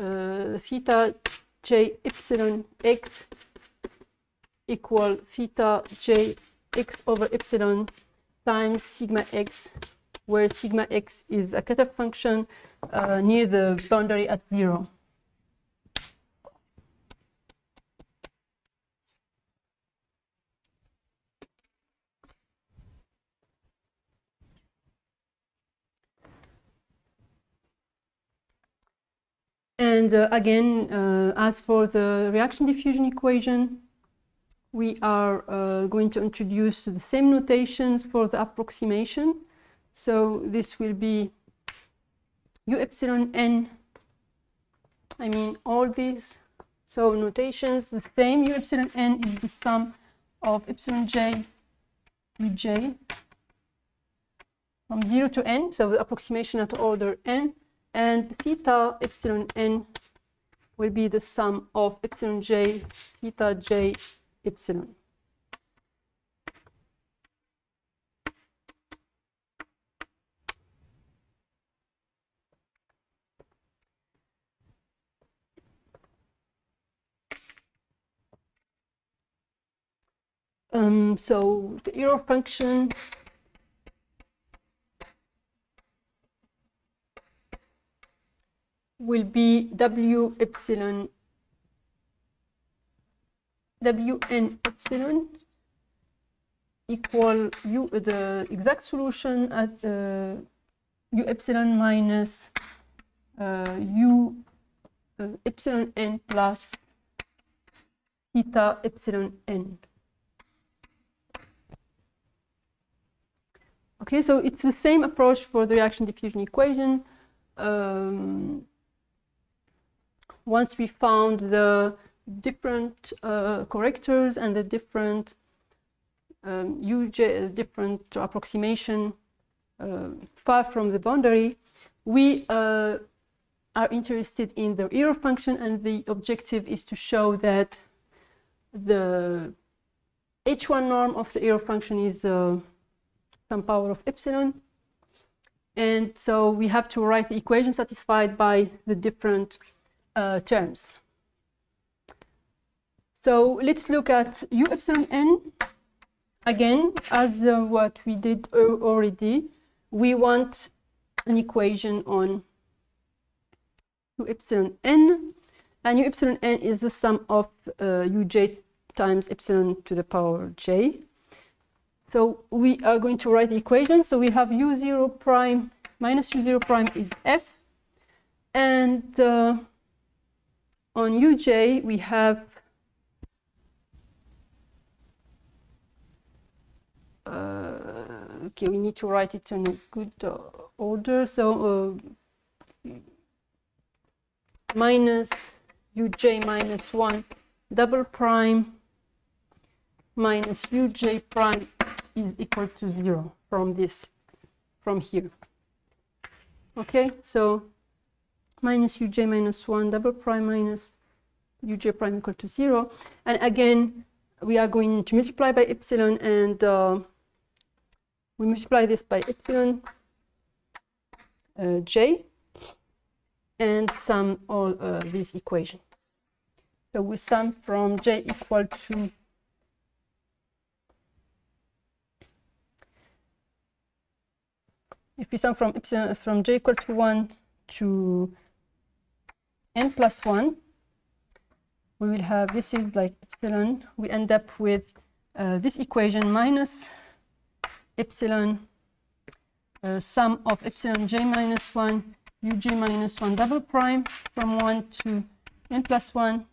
theta j epsilon x equal theta j x over epsilon times sigma x, where sigma x is a cutoff function near the boundary at 0. And again, as for the reaction diffusion equation, we are going to introduce the same notations for the approximation. So this will be u epsilon n, I mean all these, so notations the same. U epsilon n is the sum of epsilon j uj from 0 to n, so the approximation at order n. And theta epsilon n will be the sum of epsilon j theta j epsilon. So the error function will be wn epsilon equal u, the exact solution at u epsilon minus u epsilon n plus theta epsilon n. Okay, so it's the same approach for the reaction diffusion equation. Once we found the different correctors and the different different approximation far from the boundary, we are interested in the error function, and the objective is to show that the H1 norm of the error function is some power of epsilon. And so we have to write the equation satisfied by the different terms. So let's look at u epsilon n. Again, as what we did already, we want an equation on u epsilon n, and u epsilon n is the sum of uj times epsilon to the power j. So we are going to write the equation. So we have u0 prime minus u0 prime is f, and on uj we have okay, we need to write it in a good order. So minus uj minus 1 double prime minus uj prime is equal to 0 from here. Okay, so minus uj minus 1 double prime minus uj prime equal to 0. And again, we are going to multiply by epsilon, and we multiply this by epsilon j and sum all these equations. So we sum from j equal to if we sum from epsilon from j equal to 1 to n plus 1, we will have, this is like epsilon, we end up with this equation minus epsilon sum of epsilon j minus 1 uj minus 1 double prime from 1 to n plus 1.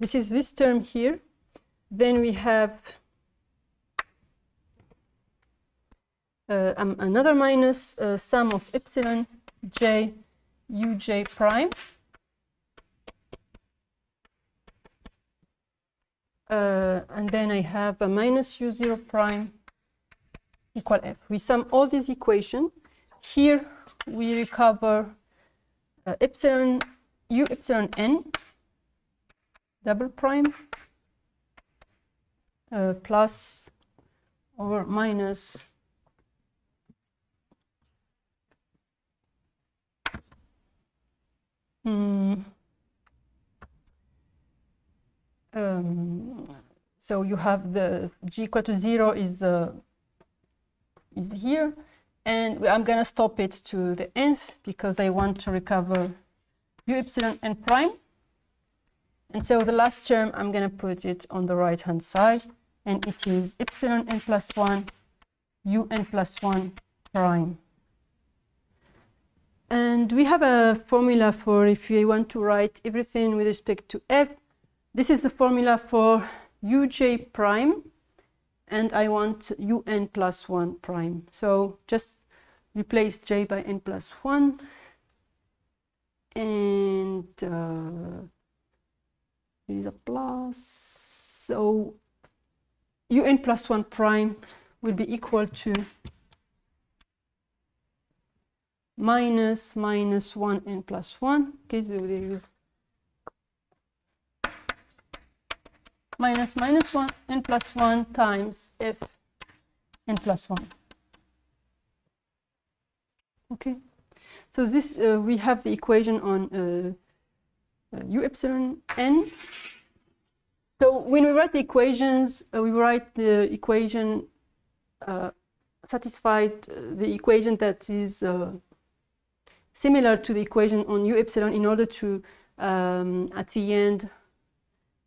This is this term here. Then we have another minus sum of epsilon j uj prime and then I have a minus u0 prime equal f. We sum all these equations. Here we recover epsilon u epsilon n double prime plus or minus so you have the g equal to 0 is here, and I'm gonna stop it to the nth because I want to recover u epsilon n prime. And so the last term I'm gonna put it on the right hand side, and it is epsilon n plus 1 u n plus 1 prime. And we have a formula for if you want to write everything with respect to f. This is the formula for uj prime, and I want un plus 1 prime. So just replace j by n plus 1, and there is a plus. So un plus 1 prime will be equal to minus 1 n plus 1. Okay, so there is minus 1 n plus 1 times f n plus 1. Okay, so this we have the equation on u epsilon n. So when we write the equations, we write the equation satisfied the equation that is similar to the equation on u epsilon in order to at the end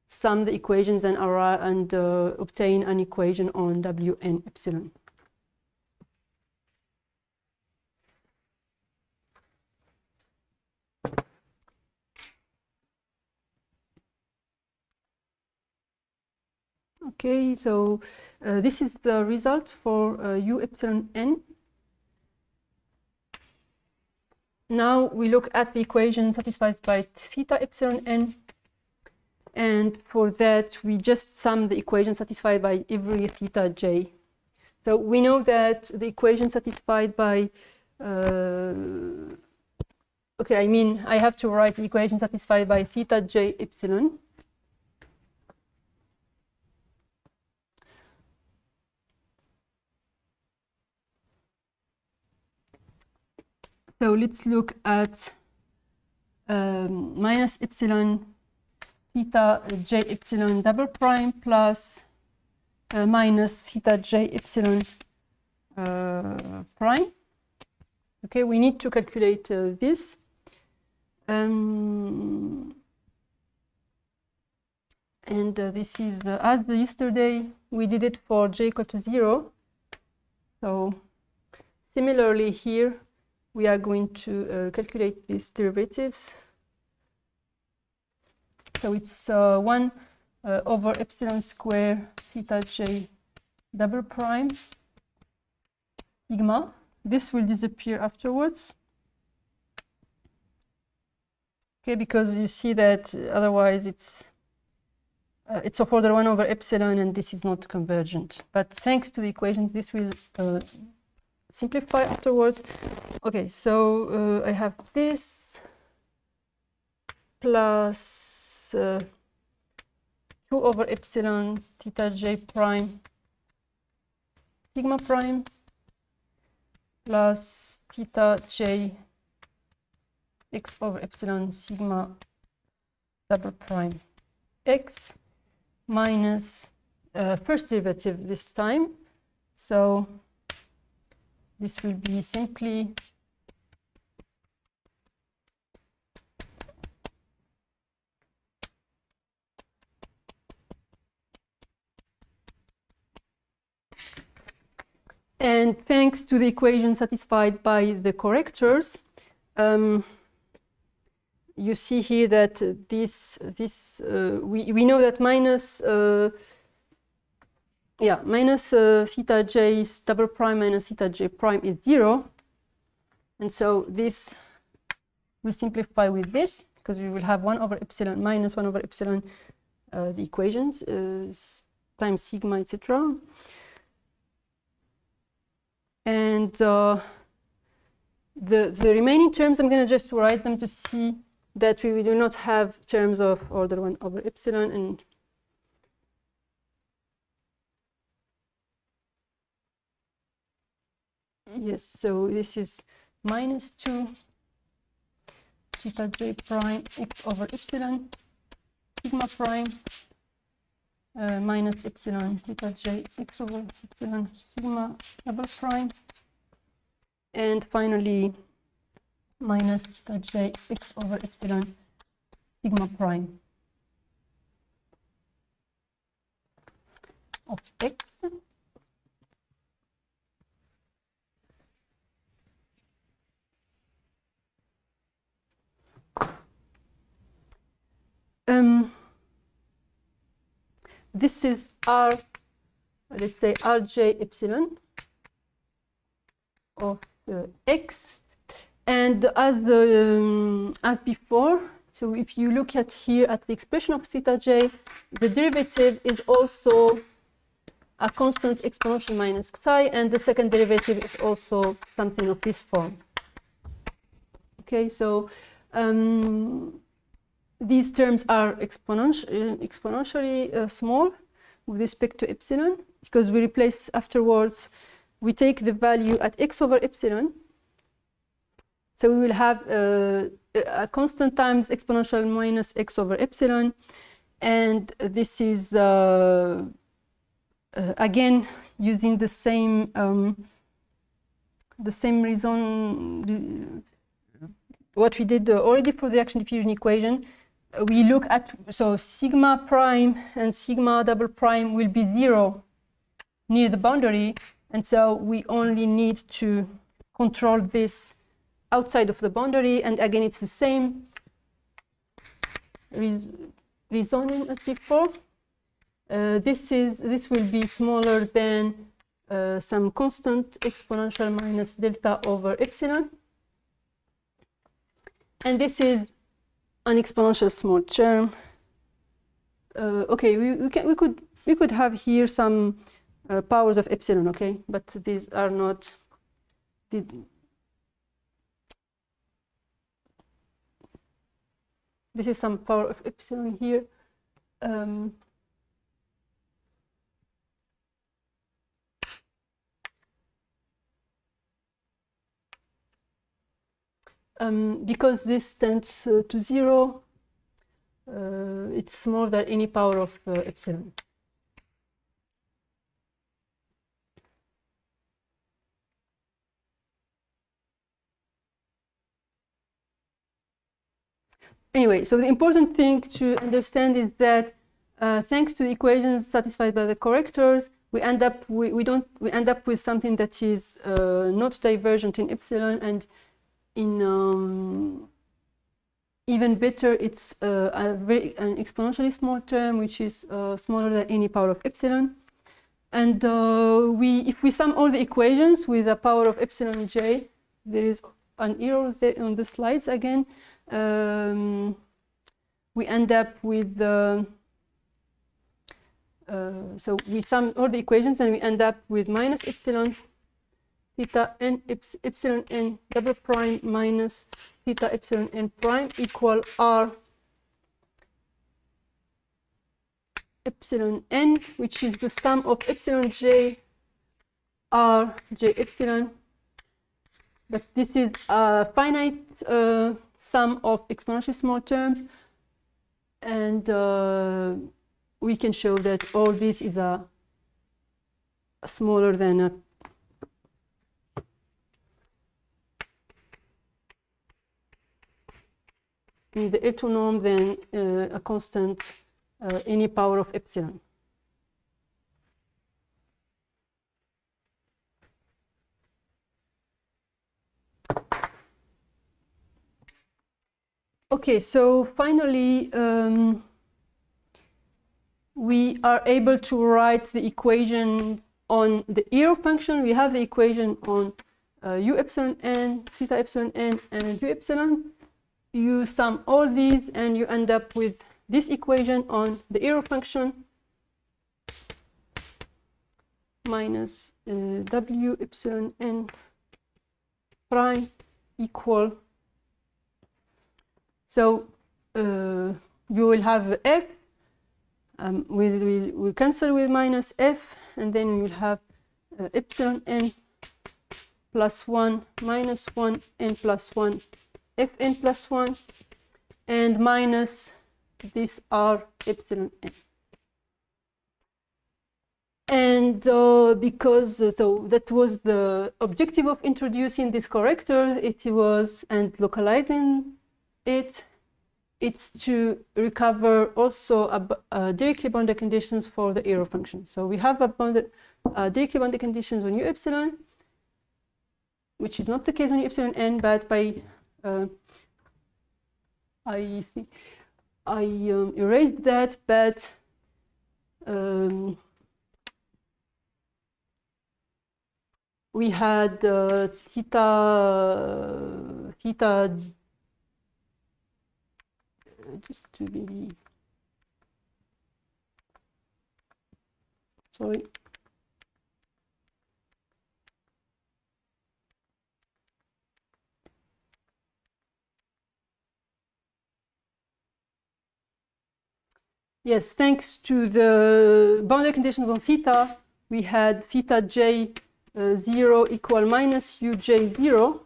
sum the equations and obtain an equation on wn epsilon. Okay, so this is the result for u epsilon n. Now we look at the equation satisfied by theta epsilon n, and for that we just sum the equation satisfied by every theta j. So we know that the equation satisfied by okay, I mean I have to write the equation satisfied by theta j epsilon. So let's look at minus epsilon theta j epsilon double prime plus minus theta j epsilon prime. Okay, we need to calculate this. And this is as yesterday we did it for j equal to 0. So similarly here we are going to calculate these derivatives. So it's 1 over epsilon square theta j double prime sigma. This will disappear afterwards. Okay, because you see that otherwise it's of order 1 over epsilon, and this is not convergent. But thanks to the equations, this will simplify afterwards. Okay, so I have this plus 2 over epsilon theta j prime sigma prime plus theta j x over epsilon sigma double prime x minus first derivative this time. So this will be simply and thanks to the equation satisfied by the correctors, you see here that we know that minus theta j double prime minus theta j prime is 0, and so this we simplify with this because we will have 1 over epsilon minus 1 over epsilon the equations times sigma, etc. And the remaining terms, I'm going to just write them to see that we do not have terms of order 1 over epsilon. And yes, so this is minus 2 theta j prime x over epsilon sigma prime minus epsilon theta j x over epsilon sigma double prime, and finally minus theta j x over epsilon sigma prime of x. This is R, let's say Rj epsilon of x, and as before, so if you look at here at the expression of theta j, the derivative is also a constant exponential minus psi, and the second derivative is also something of this form. Okay, so these terms are exponentially small with respect to epsilon, because we replace afterwards, we take the value at x over epsilon. So we will have a constant times exponential minus x over epsilon, and this is again using the same reason what we did already for the reaction diffusion equation. We look at, so sigma prime and sigma double prime will be 0 near the boundary, and so we only need to control this outside of the boundary, and again it's the same reasoning as before. This will be smaller than some constant exponential minus delta over epsilon. And this is an exponential small term. Okay, we could have here some powers of epsilon, okay, but these are not. This is some power of epsilon here. Because this tends to 0, it's smaller than any power of epsilon. Anyway, so the important thing to understand is that thanks to the equations satisfied by the correctors, we end up with something that is not divergent in epsilon, and in even better, it's an exponentially small term, which is smaller than any power of epsilon. And if we sum all the equations with a power of epsilon j, there is an error there on the slides again. We end up with so we sum all the equations and we end up with minus epsilon theta n epsilon n double prime minus theta epsilon n prime equal r epsilon n, which is the sum of epsilon j r j epsilon. But this is a finite sum of exponentially small terms, and we can show that all this is a smaller than a in the L2 norm than a constant any power of epsilon. Okay, so finally, we are able to write the equation on the error function. We have the equation on u epsilon n, theta epsilon n, and u epsilon. You sum all these and you end up with this equation on the error function minus w epsilon n prime equal. So you will have f, we'll cancel with minus f, and then we will have epsilon n plus 1 minus 1 n plus 1 fn plus 1 and minus this r epsilon n. And because so that was the objective of introducing these correctors, it was, and localizing it's to recover also directly bounded conditions for the error function. So we have a bounded directly bounded conditions on u epsilon, which is not the case on u epsilon n, but by I think I erased that, but we had theta just to be sorry. Yes, thanks to the boundary conditions on theta, we had theta j 0 equal minus uj 0.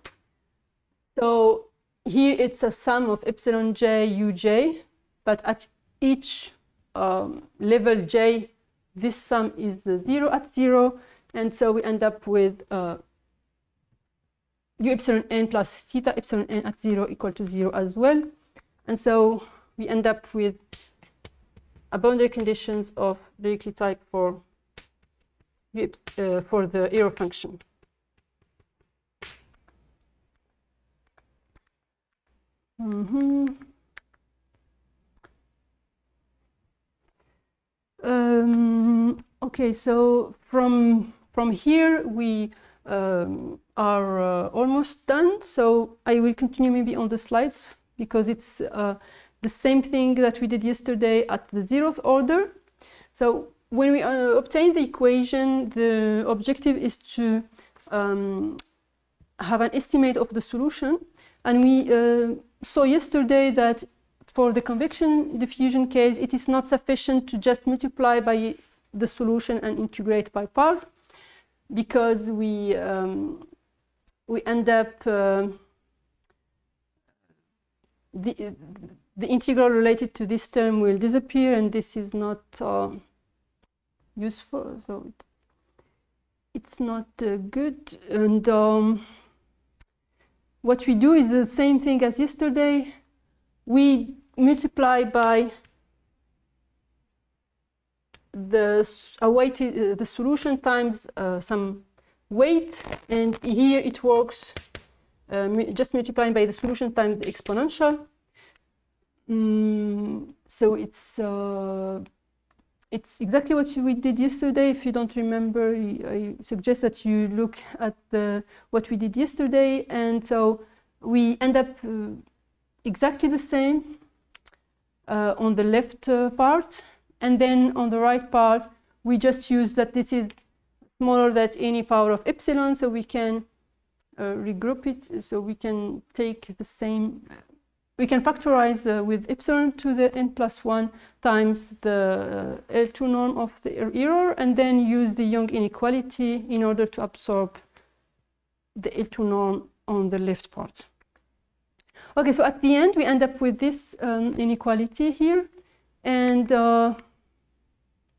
So here it's a sum of epsilon j uj, but at each level j, this sum is 0 at 0, and so we end up with u epsilon n plus theta epsilon n at 0 equal to 0 as well. And so we end up with a boundary conditions of Dirichlet type for the error function. Okay, so from here we are almost done. So I will continue maybe on the slides because it's the same thing that we did yesterday at the 0th order. So when we obtain the equation, the objective is to have an estimate of the solution. And we saw yesterday that for the convection diffusion case, it is not sufficient to just multiply by the solution and integrate by part, because we end up the integral related to this term will disappear, and this is not useful. So it's not good. And what we do is the same thing as yesterday. We multiply by the solution times some weight, and here it works just multiplying by the solution times the exponential. So it's exactly what we did yesterday. If you don't remember, I suggest that you look at what we did yesterday, and so we end up exactly the same on the left part. And then on the right part, we just use that this is smaller than any power of epsilon, so we can regroup it. So we can take the same, we can factorize with epsilon to the n+1 times the L2 norm of the error, and then use the Young inequality in order to absorb the L2 norm on the left part. Okay, so at the end, we end up with this inequality here, and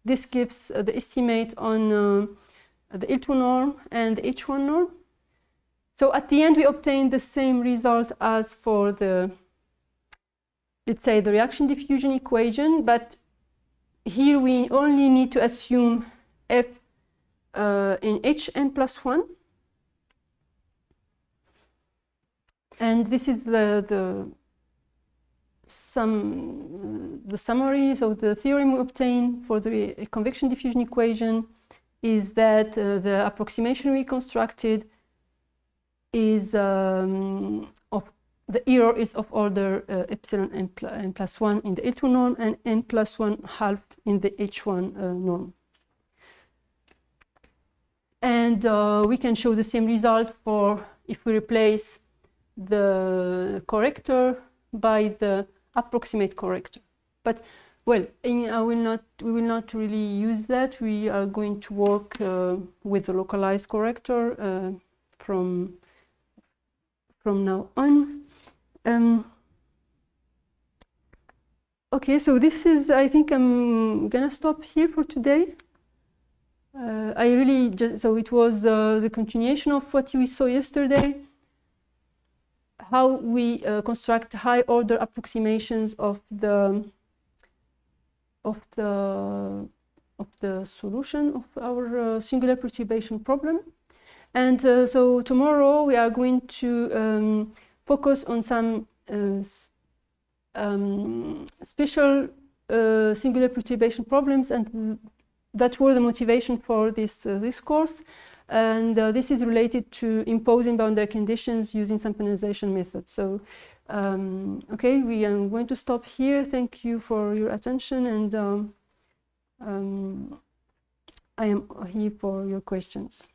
this gives the estimate on the L2 norm and the H1 norm. So at the end, we obtain the same result as for the, let's say, the reaction diffusion equation, but here we only need to assume F in Hn+1. And this is the summary. So the theorem we obtain for the convection diffusion equation is that the approximation we constructed is of the error is of order epsilon n+1 in the L2 norm and n+1/2 in the H1 norm. And we can show the same result for if we replace the corrector by the approximate corrector. But well, we will not really use that. We are going to work with the localized corrector from now on. Okay, so this is, I think I'm gonna stop here for today. I really just, so it was the continuation of what we saw yesterday, how we construct high order approximations of the solution of our singular perturbation problem. And so tomorrow we are going to focus on some special singular perturbation problems, and that were the motivation for this course. And this is related to imposing boundary conditions using samplization method. So, okay, we are going to stop here. Thank you for your attention, and I am here for your questions.